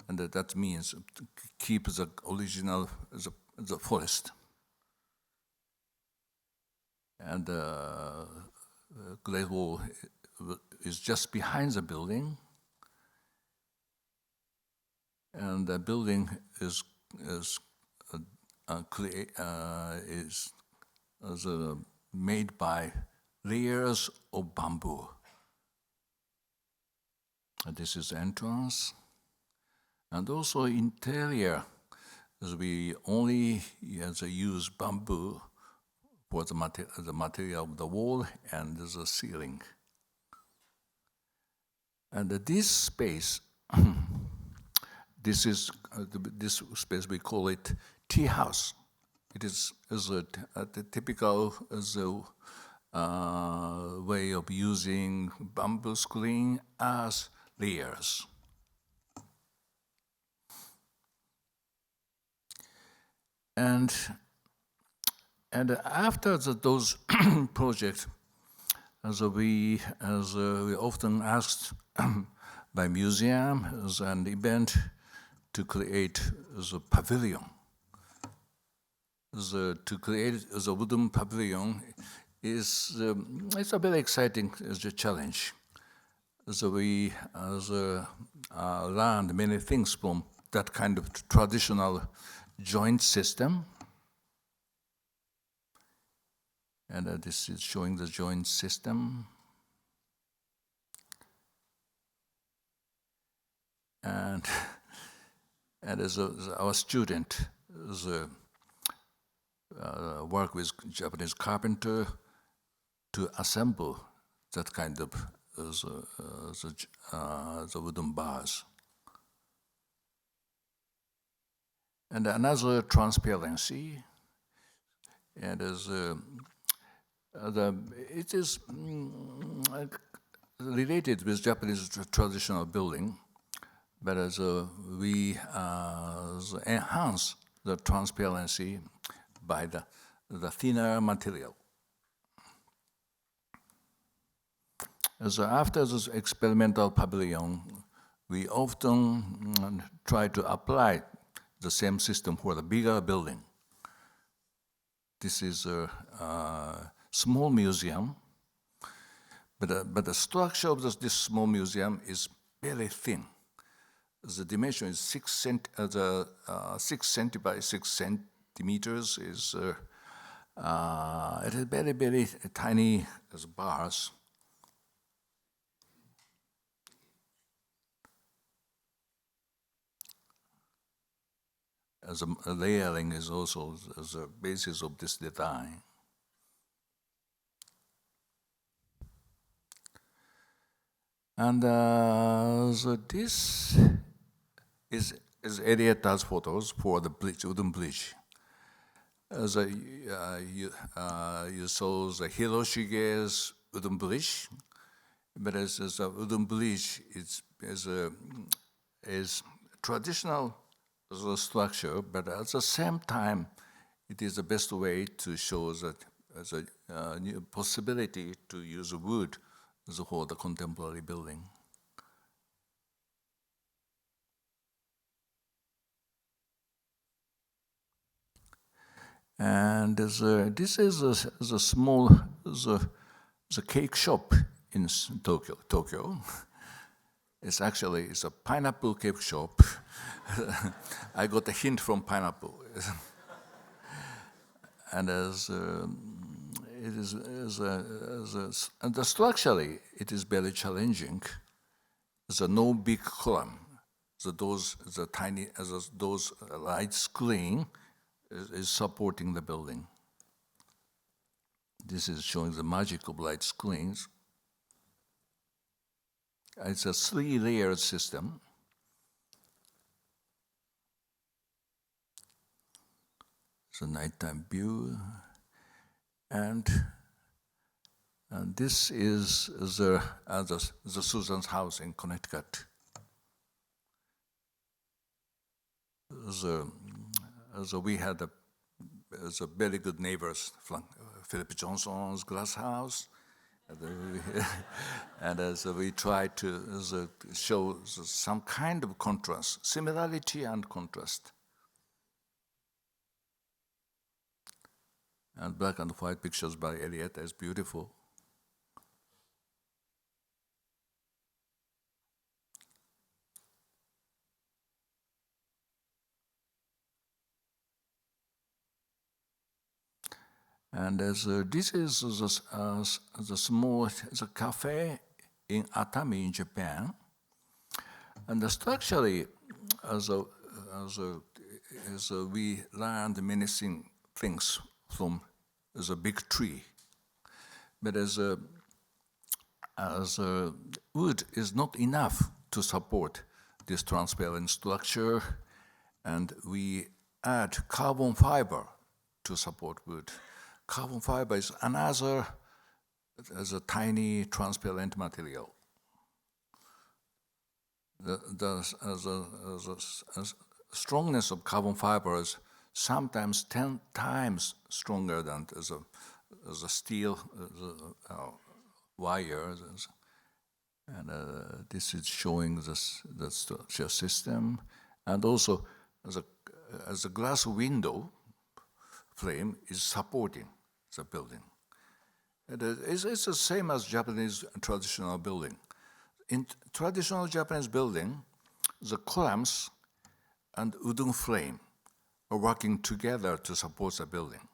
and that means to keep the original the forest. And Great Wall is just behind the building, And the building is made by layers of bamboo. And this is the entrance. And also interior, as we only use bamboo for the material of the wall and the ceiling. And this space, this space we call it tea house. It is a typical way of using bamboo screen as layers. And after those projects, as we often asked by museum as an event to create as a pavilion. To create as a wooden pavilion is it's a very exciting challenge. So we learned many things from that kind of traditional joint system. And this is showing the joint system. And as our student work with Japanese carpenter to assemble that kind of the wooden bars. And another transparency, and it is related with Japanese traditional building, but we enhance the transparency by the thinner material. So after this experimental pavilion, we often try to apply the same system for the bigger building. This is a small museum, but the structure of this small museum is very thin. The dimension is 6 centi by 6 centimeters. It is very, very tiny as bars. As a layering is also as a basis of this design. And so this is Erieta's photos for the bridge, wooden bridge. As you saw the Hiroshige's wooden bridge, but as a wooden bridge is traditional as a structure, but at the same time, it is the best way to show that as a new possibility to use wood for the contemporary building. And this is a small the cake shop in Tokyo. It's a pineapple cake shop. I got a hint from pineapple. And and structurally, it is very challenging. There's no big column. Those light screen is supporting the building. This is showing the magic of light screens. It's a 3-layered system. It's a nighttime view. And this is the Susan's house in Connecticut. We had a very good neighbors, Philip Johnson's glass house. And so we try to show some kind of contrast, similarity and contrast. And black and white pictures by Erieta is beautiful. And this is the small cafe in Atami in Japan. And structurally, as we learned many things from the big tree, but as wood is not enough to support this transparent structure, and we add carbon fiber to support wood. Carbon fiber is another as a tiny transparent material. The strongness of carbon fiber is sometimes 10 times stronger than the steel wire. And this is showing the structure system. And also, as a glass window frame is supporting the building. It's the same as Japanese traditional building. In traditional Japanese building, the columns and wooden frame are working together to support the building.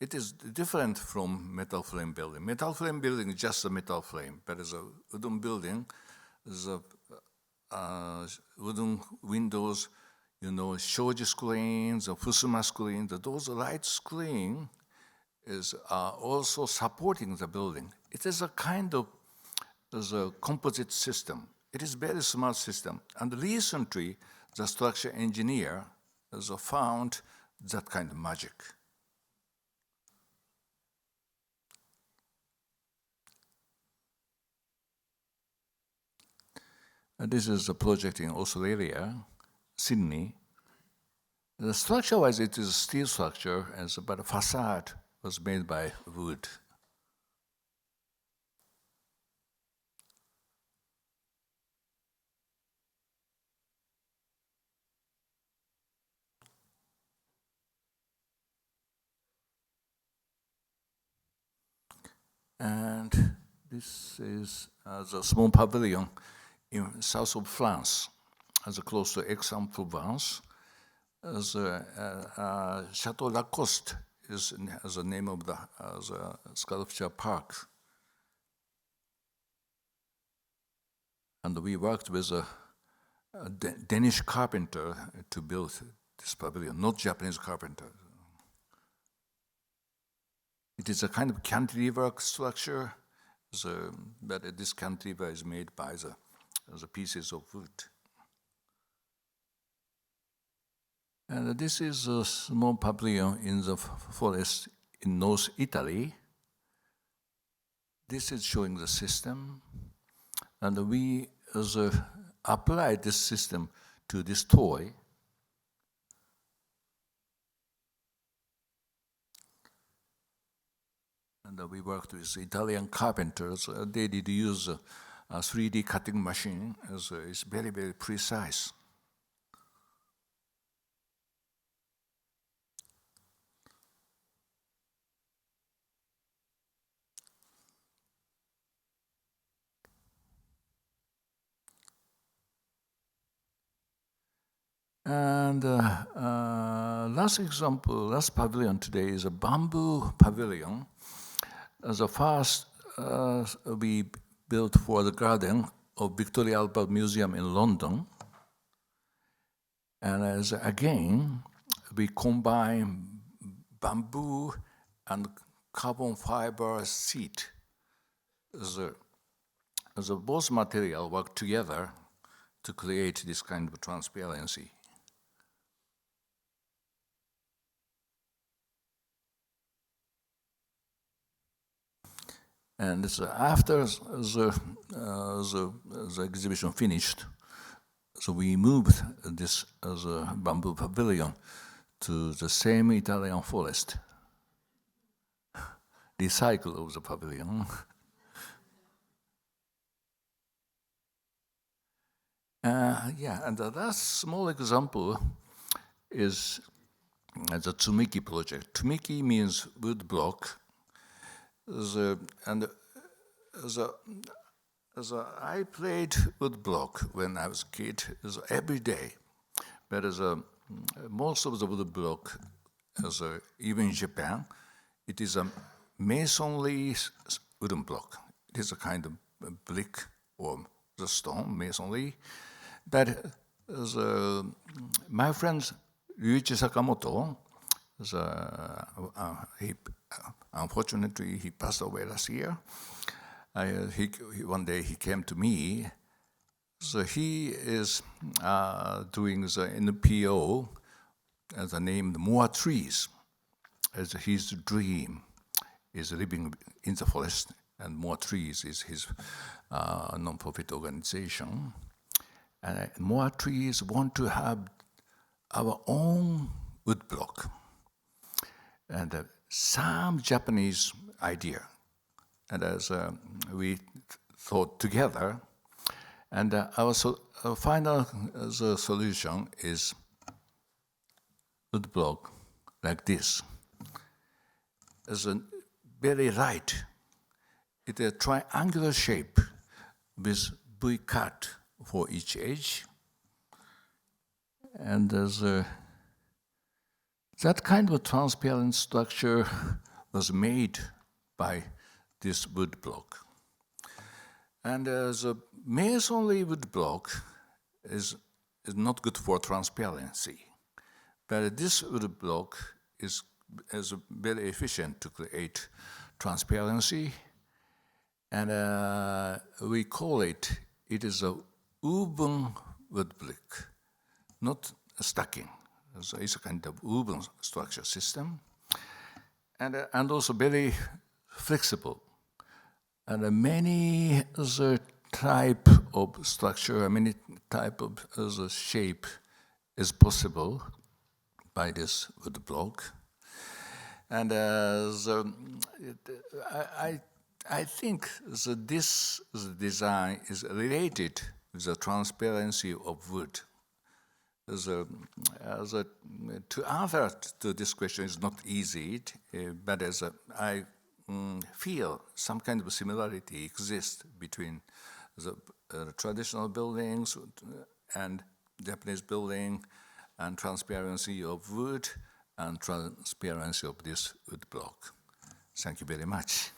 It is different from metal frame building. Metal frame building is just a metal frame, but as a wooden building, the wooden windows, shoji screens, the fusuma screens, those light screens are also supporting the building. It is a kind of a composite system. It is a very smart system. And recently, the structure engineer has found that kind of magic. This is a project in Australia, Sydney. The structure-wise, it is a steel structure, but the facade was made by wood. And this is the small pavilion in south of France, as close to Aix-en-Provence. Chateau Lacoste is the name of the sculpture park. And we worked with a Danish carpenter to build this pavilion, not Japanese carpenter. It is a kind of cantilever structure, but this cantilever is made by the pieces of wood. And this is a small pavilion in the forest in North Italy. This is showing the system. And we applied this system to this toy. And we worked with Italian carpenters. They did use a 3D cutting machine. It's very, very precise. And last pavilion today is a bamboo pavilion. The first we built for the garden of Victoria Albert Museum in London. And again, we combine bamboo and carbon fiber sheet. Both materials work together to create this kind of transparency. And after the exhibition finished, so we moved this bamboo pavilion to the same Italian forest. Recycle of the pavilion. And the last small example is the Tsumiki project. Tsumiki means wood block. I played wood block when I was a kid every day, but most of the wood block, even in Japan, it is a masonry wooden block. It is a kind of brick or the stone masonry. But my friend Ryuichi Sakamoto, unfortunately he passed away last year. One day he came to me. So he is doing the NPO as a name More Trees. As his dream is living in the forest, and More Trees is his non-profit organization. And More Trees want to have our own woodblock. And some Japanese idea. And as we thought together, and our final solution is woodblock like this. As a very light, it's a triangular shape with V cut for each edge. And there's that kind of transparent structure was made by this wood block. And the masonry wood block is not good for transparency. But this wood block is very efficient to create transparency. And we call it is a woven wood block, not a stacking. So it's a kind of woven structure system. And also very flexible. And many other type of structure, many type of other shape is possible by this wood block. And I think this design is related with the transparency of wood. To answer to this question is not easy, but I feel some kind of similarity exists between the traditional buildings and Japanese building, and transparency of wood and transparency of this wood block. Thank you very much.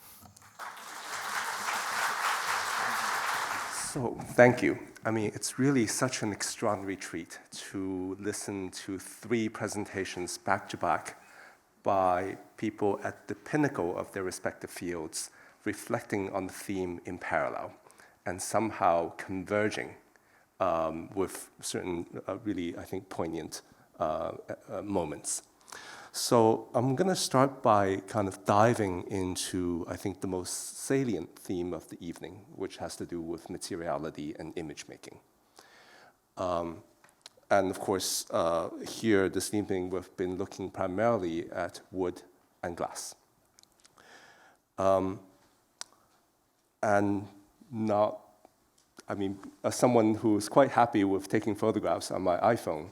So, thank you. I mean, it's really such an extraordinary treat to listen to 3 presentations back to back by people at the pinnacle of their respective fields, reflecting on the theme in parallel and somehow converging with certain really, I think, poignant moments. So I'm going to start by kind of diving into, I think, the most salient theme of the evening, which has to do with materiality and image making. And of course, here this evening we've been looking primarily at wood and glass. And not, I mean, as someone who's quite happy with taking photographs on my iPhone,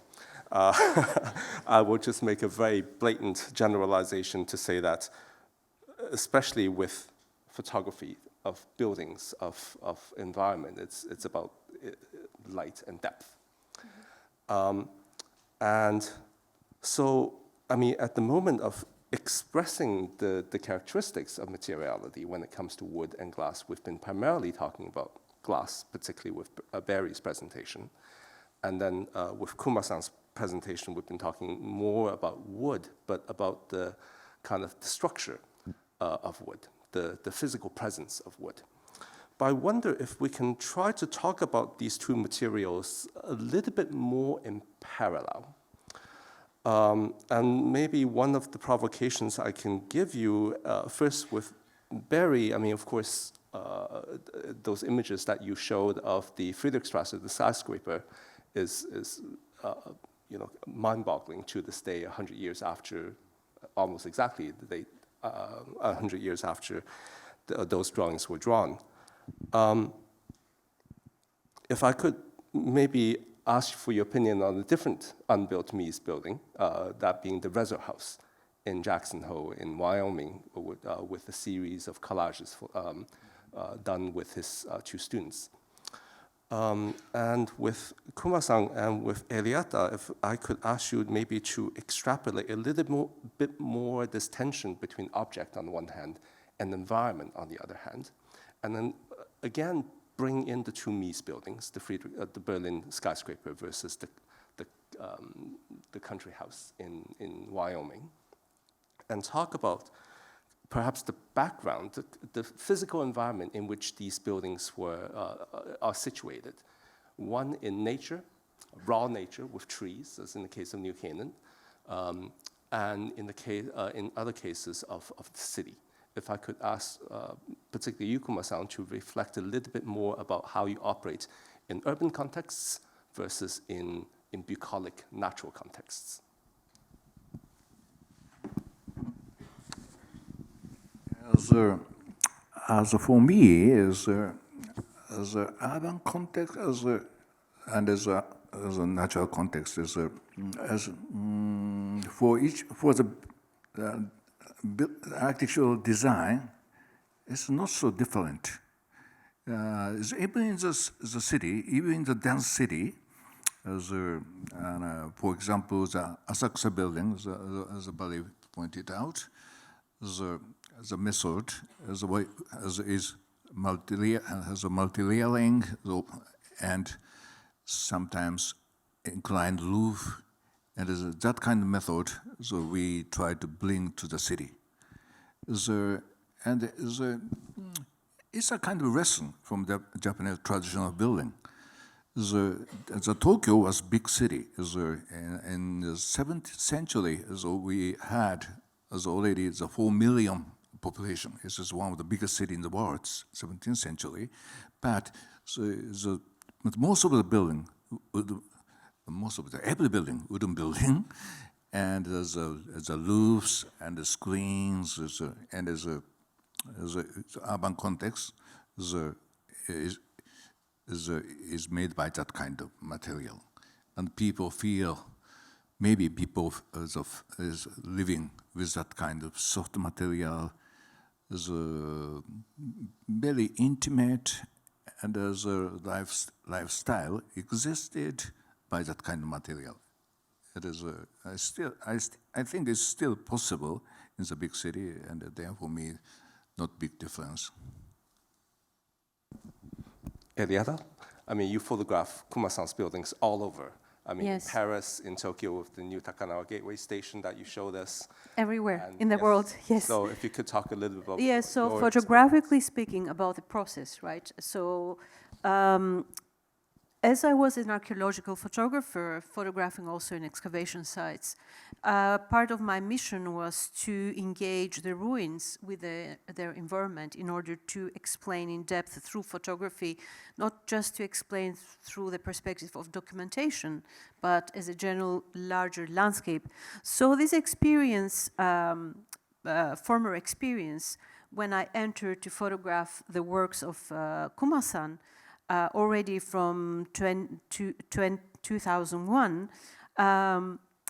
I will just make a very blatant generalization to say that, especially with photography of buildings, of environment, it's about light and depth. And so, I mean, at the moment of expressing the characteristics of materiality when it comes to wood and glass, we've been primarily talking about glass, particularly with Barry's presentation. And then with Kuma-san's presentation, we've been talking more about wood, but about the kind of the structure of wood, the physical presence of wood. But I wonder if we can try to talk about these 2 materials a little bit more in parallel. And maybe one of the provocations I can give you, first with Barry, I mean, of course, those images that you showed of the Friedrichstrasse, the skyscraper, is you know, mind-boggling to this day, 100 years after, almost exactly the date, 100 years after those drawings were drawn. If I could maybe ask for your opinion on a different unbuilt Mies building, that being the Resort House in Jackson Hole in Wyoming, with a series of collages done with his 2 students. And with Kuma-san and with Erieta, if I could ask you maybe to extrapolate a little bit more this tension between object on the one hand and environment on the other hand, and then again bring in the two Mies buildings, the Berlin skyscraper versus the country house in Wyoming, and talk about perhaps the background, the physical environment in which these buildings are situated. One in nature, raw nature with trees, as in the case of New Canaan, and in other cases of the city. If I could ask particularly you, Kuma-san, to reflect a little bit more about how you operate in urban contexts versus in bucolic natural contexts. As for me, as a urban context, and as a natural context, for the architectural design, it's not so different. Even in the city, even in the dense city, for example, the Asakusa building, as Bali pointed out, the method has a multi-layering and sometimes inclined roof, and that kind of method we try to bring to the city. It's a kind of lesson from the Japanese traditional building. The Tokyo was big city. In the 17th century, we had already the 4 million population. This is one of the biggest cities in the world, 17th century. But most of the building, every building, wooden building, and the roofs and the screens, and the urban context is made by that kind of material. And people feel, maybe people is living with that kind of soft material, is very intimate, and as a lifestyle existed by that kind of material. It is I think it's still possible in the big city, and therefore for me, not big difference. Erieta, I mean, you photograph Kuma-san's buildings all over. I mean, Yes. Paris, in Tokyo, with the new Takanawa Gateway Station that you showed us. Everywhere And in the world, yes. So if you could talk a little bit about Yes, so your photographically speaking about the process, right? So as I was an archaeological photographer, photographing also in excavation sites, part of my mission was to engage the ruins with their environment in order to explain in depth through photography, not just to explain through the perspective of documentation, but as a general larger landscape. So this experience, former experience, when I entered to photograph the works of Kuma-san, already from 2001,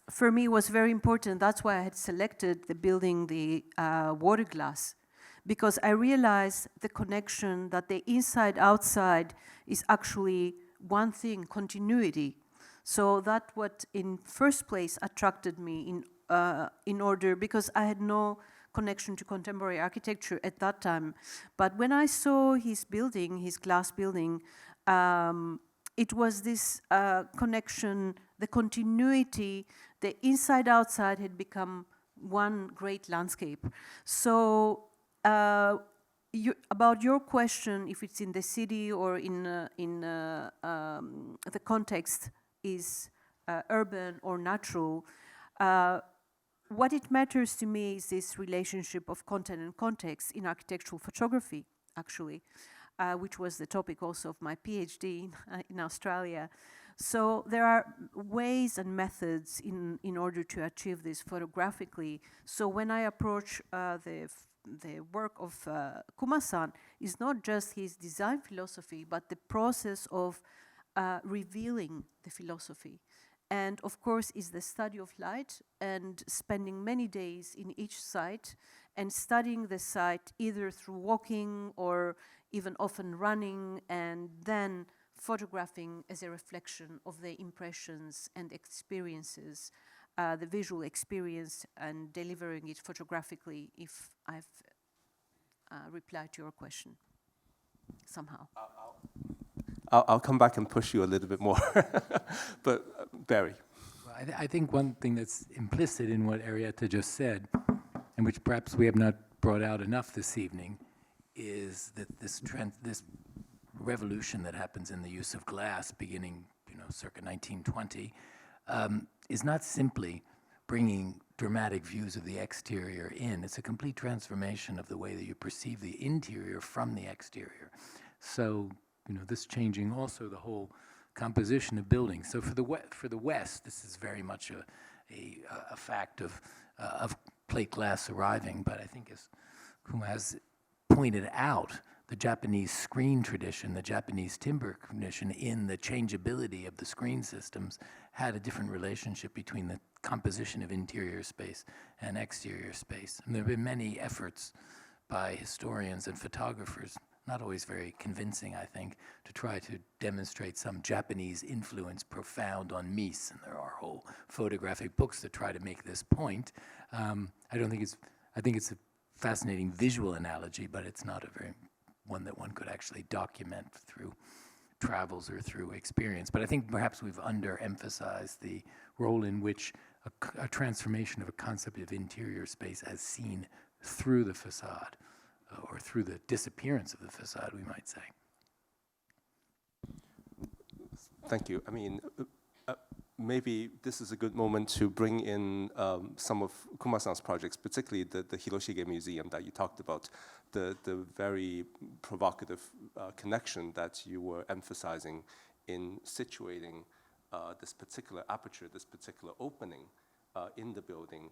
for me was very important. That's why I had selected the building, the water glass, because I realized the connection that the inside-outside is actually one thing, continuity. So that what in first place attracted me in order, because I had no connection to contemporary architecture at that time. But when I saw his building, his glass building, it was this connection, the continuity, the inside-outside had become one great landscape. So about your question, if it's in the city or in the context is urban or natural, what it matters to me is this relationship of content and context in architectural photography, actually, which was the topic also of my PhD in Australia. So there are ways and methods in order to achieve this photographically. So when I approach the work of Kuma-san, is not just his design philosophy, but the process of revealing the philosophy. And of course is the study of light and spending many days in each site and studying the site either through walking or even often running, and then photographing as a reflection of the impressions and experiences, the visual experience, and delivering it photographically, if I've replied to your question somehow. I'll come back and push you a little bit more. But Barry. Well, I think one thing that's implicit in what Erieta just said, and which perhaps we have not brought out enough this evening, is that this revolution that happens in the use of glass beginning, circa 1920, is not simply bringing dramatic views of the exterior in. It's a complete transformation of the way that you perceive the interior from the exterior. So, this changing also the whole composition of buildings. So for the West, this is very much a fact of plate glass arriving. But I think, as Kuma has pointed out, the Japanese screen tradition, the Japanese timber tradition, in the changeability of the screen systems, had a different relationship between the composition of interior space and exterior space. And there have been many efforts by historians and photographers, not always very convincing, I think, to try to demonstrate some Japanese influence profound on Mies. And there are whole photographic books that try to make this point. I think it's a fascinating visual analogy, but it's not a very one that one could actually document through travels or through experience. But I think perhaps we've underemphasized the role in which a transformation of a concept of interior space as seen through the facade, or through the disappearance of the facade, we might say. Thank you. I mean, maybe this is a good moment to bring in some of Kuma-san's projects, particularly the Hiroshige Museum that you talked about, the very provocative connection that you were emphasizing in situating this particular aperture, this particular opening in the building,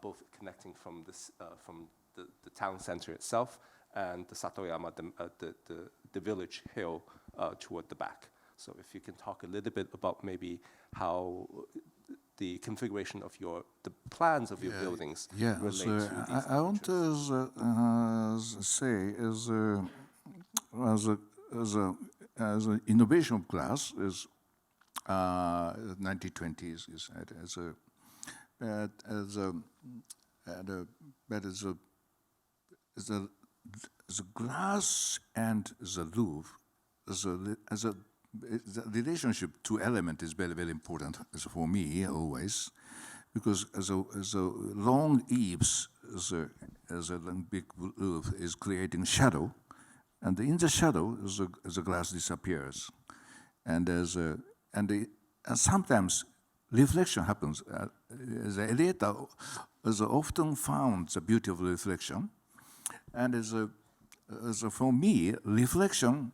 both connecting from the town center itself and the Satoyama, the village hill toward the back. So if you can talk a little bit about maybe how the configuration of the plans of your buildings relate to these I want to say as an innovation of glass is 1920s the glass and the roof the relationship to element is very, very important for me always, because as a long eaves, as a long big roof is creating shadow, and in the shadow, the glass disappears, and sometimes reflection happens. The Erieta has often found the beauty of reflection, and for me, reflection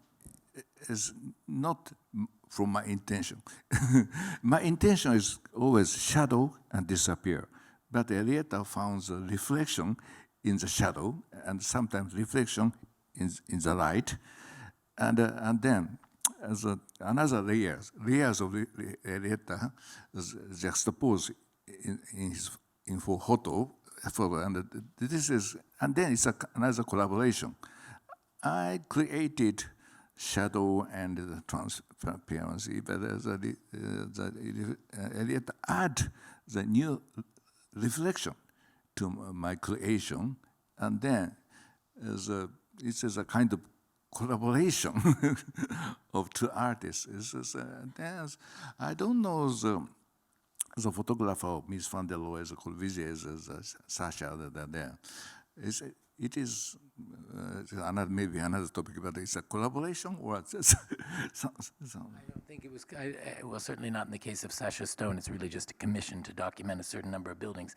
is not from my intention. My intention is always shadow and disappear. But Erieta found the reflection in the shadow and sometimes reflection in the light. And then as another layers of Erieta juxtaposed in for photo. And then it's another collaboration. I created shadow and the transparency, but Erieta add the new reflection to my creation, and then it is a kind of collaboration of two artists. I don't know the photographer of Miss van der Looy, the Corbusier, Sasha, there. It is maybe another topic, but it's a collaboration or I don't think it was, well, certainly not in the case of Sasha Stone. It's really just a commission to document a certain number of buildings.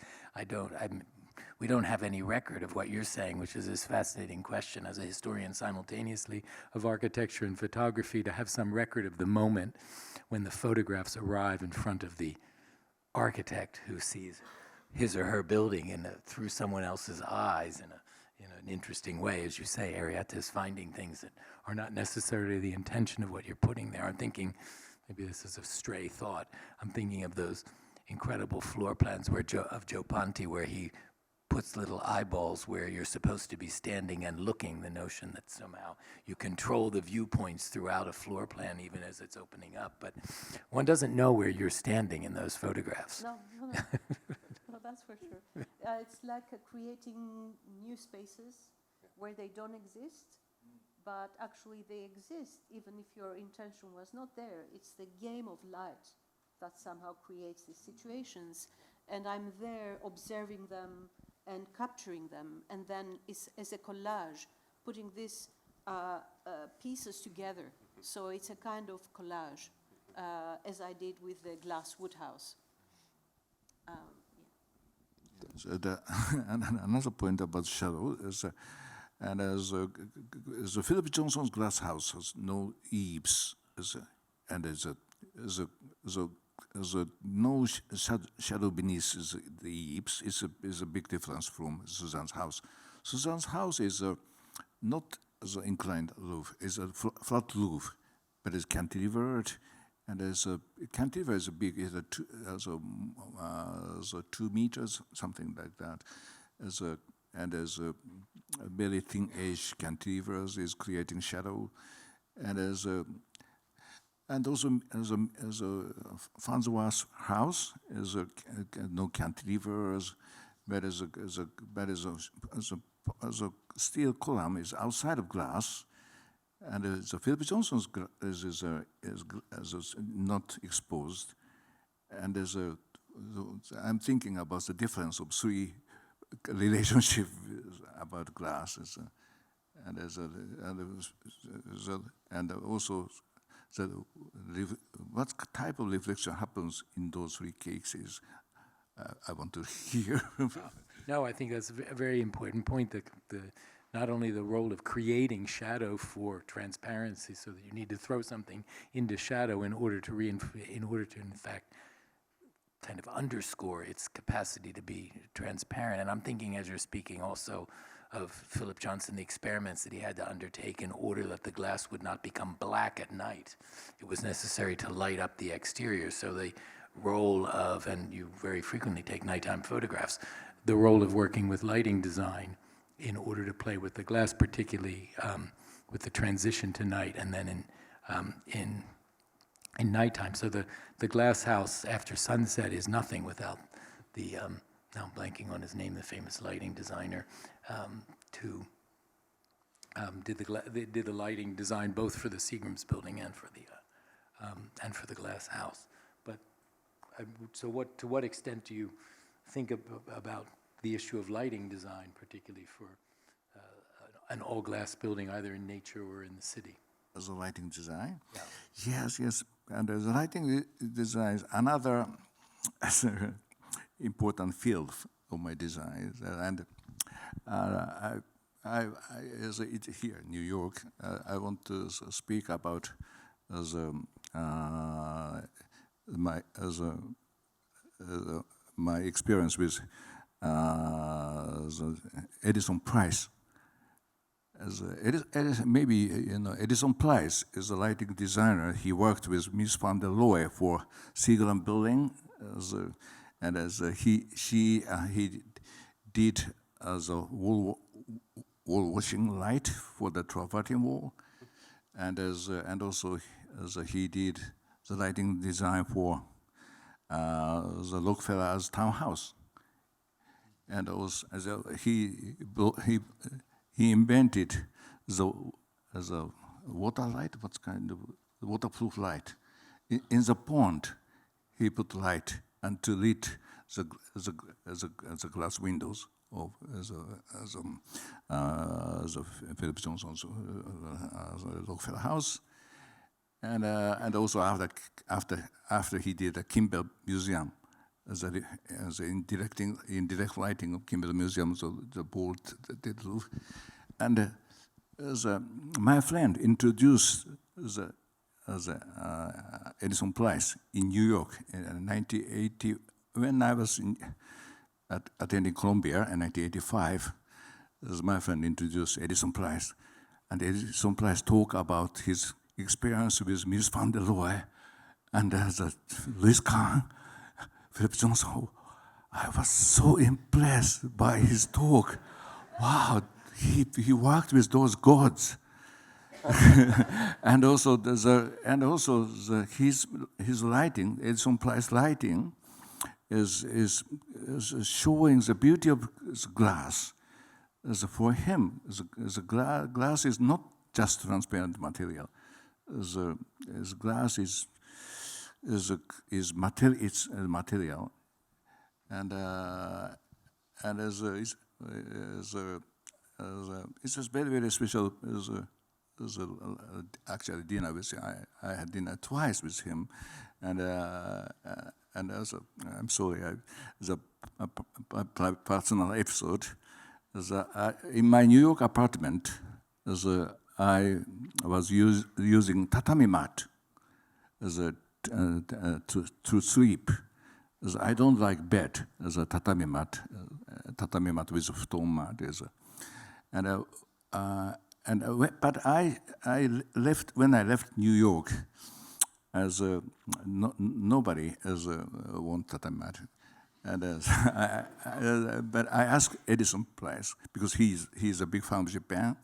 We don't have any record of what you're saying, which is this fascinating question as a historian simultaneously of architecture and photography, to have some record of the moment when the photographs arrive in front of the architect who sees his or her building through someone else's eyes in an interesting way. As you say, Erieta is finding things that are not necessarily the intention of what you're putting there. I'm thinking, maybe this is a stray thought, I'm thinking of those incredible floor plans of Joe Ponti, where he puts little eyeballs where you're supposed to be standing and looking, the notion that somehow you control the viewpoints throughout a floor plan even as it's opening up. But one doesn't know where you're standing in those photographs. No, no, that's for sure. It's like creating new spaces where they don't exist, but actually they exist even if your intention was not there. It's the game of light that somehow creates these situations, and I'm there observing them and capturing them, and then as a collage, putting these pieces together. So it's a kind of collage, as I did with the glass woodhouse. So and another point about shadow is, and as Philip Johnson's glass house has no eaves, and no shadow beneath the eaves is a big difference from Suzanne's house. Suzanne's house is not the inclined roof; it's a flat roof, but it's cantilevered. And there's a cantilever is a big, is a 2 meters, something like that. And there's a very thin edge cantilevers is creating shadow, and also as a Francois house is no cantilevers, but as a steel column is outside of glass. And so Philip Johnson's is not exposed, and I'm thinking about the difference of three relationship about glass, and also what type of reflection happens in those three cases. I want to hear. No, I think that's a very important point. Not only the role of creating shadow for transparency, so that you need to throw something into shadow in order to in fact kind of underscore its capacity to be transparent. And I'm thinking as you're speaking also of Philip Johnson, the experiments that he had to undertake in order that the glass would not become black at night. It was necessary to light up the exterior. So the role of, and you very frequently take nighttime photographs, the role of working with lighting design in order to play with the glass, particularly with the transition to night, and then in nighttime. So the glass house after sunset is nothing without the, now I'm blanking on his name, the famous lighting designer, did the lighting design both for the Seagram's building and for the glass house. But so to what extent do you think about the issue of lighting design, particularly for an all-glass building, either in nature or in the city? As a lighting design? Yeah. Yes. And the lighting design is another important field of my design. And as here in New York, I want to speak about my experience with Edison Price. Edison Price is a lighting designer. He worked with Mies van der Rohe for Seagram building, he did a wall washing light for the travertine wall, and also he did the lighting design for the Rockefeller's townhouse. And also he invented the water light, what kind of waterproof light. In the pond, he put light and to lit the glass windows of the Philip Johnson's Rockefeller house. And also after he did the Kimball Museum, as in direct lighting of Kimball Museum, so the board did roof. And my friend introduced the Edison Price in New York in 1980, when I was attending Columbia in 1985. My friend introduced Edison Price, and Edison Price talked about his experience with Mies van der Rohe and Louis Kahn, Philip Johnson. I was so impressed by his talk. Wow, he worked with those gods. And also his writing, Edison Price writing, is showing the beauty of glass. As for him, glass is not just transparent material. Glass is material. It's a material, and it's just very, very special. Actually dinner with him. I had dinner twice with him, and also I'm sorry, the personal episode. In my New York apartment, I was using tatami mat to sleep. I don't like bed as a tatami mat with a futon mat. But I left when I left New York, as nobody want tatami mat, but I asked Edison Price because he's a big fan of Japan,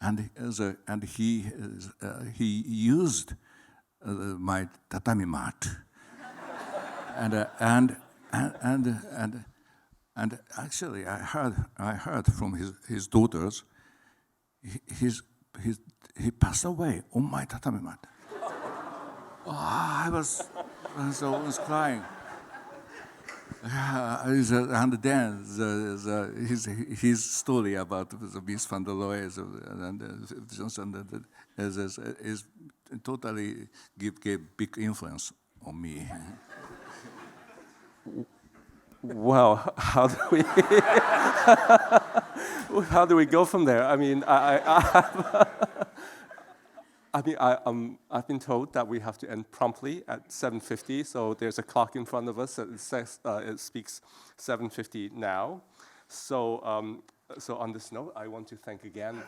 and he used my tatami mat, and actually I heard from his daughters. He passed away on my tatami mat. Oh, I was crying. And then his story about the Miss van der Rohe and Johnson is totally gave big influence on me. Well, how do we go from there? I mean, I've been told that we have to end promptly at 7:50. So there's a clock in front of us that says it speaks 7:50 now. So on this note, I want to thank again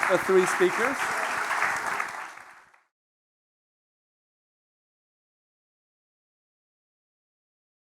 the three speakers.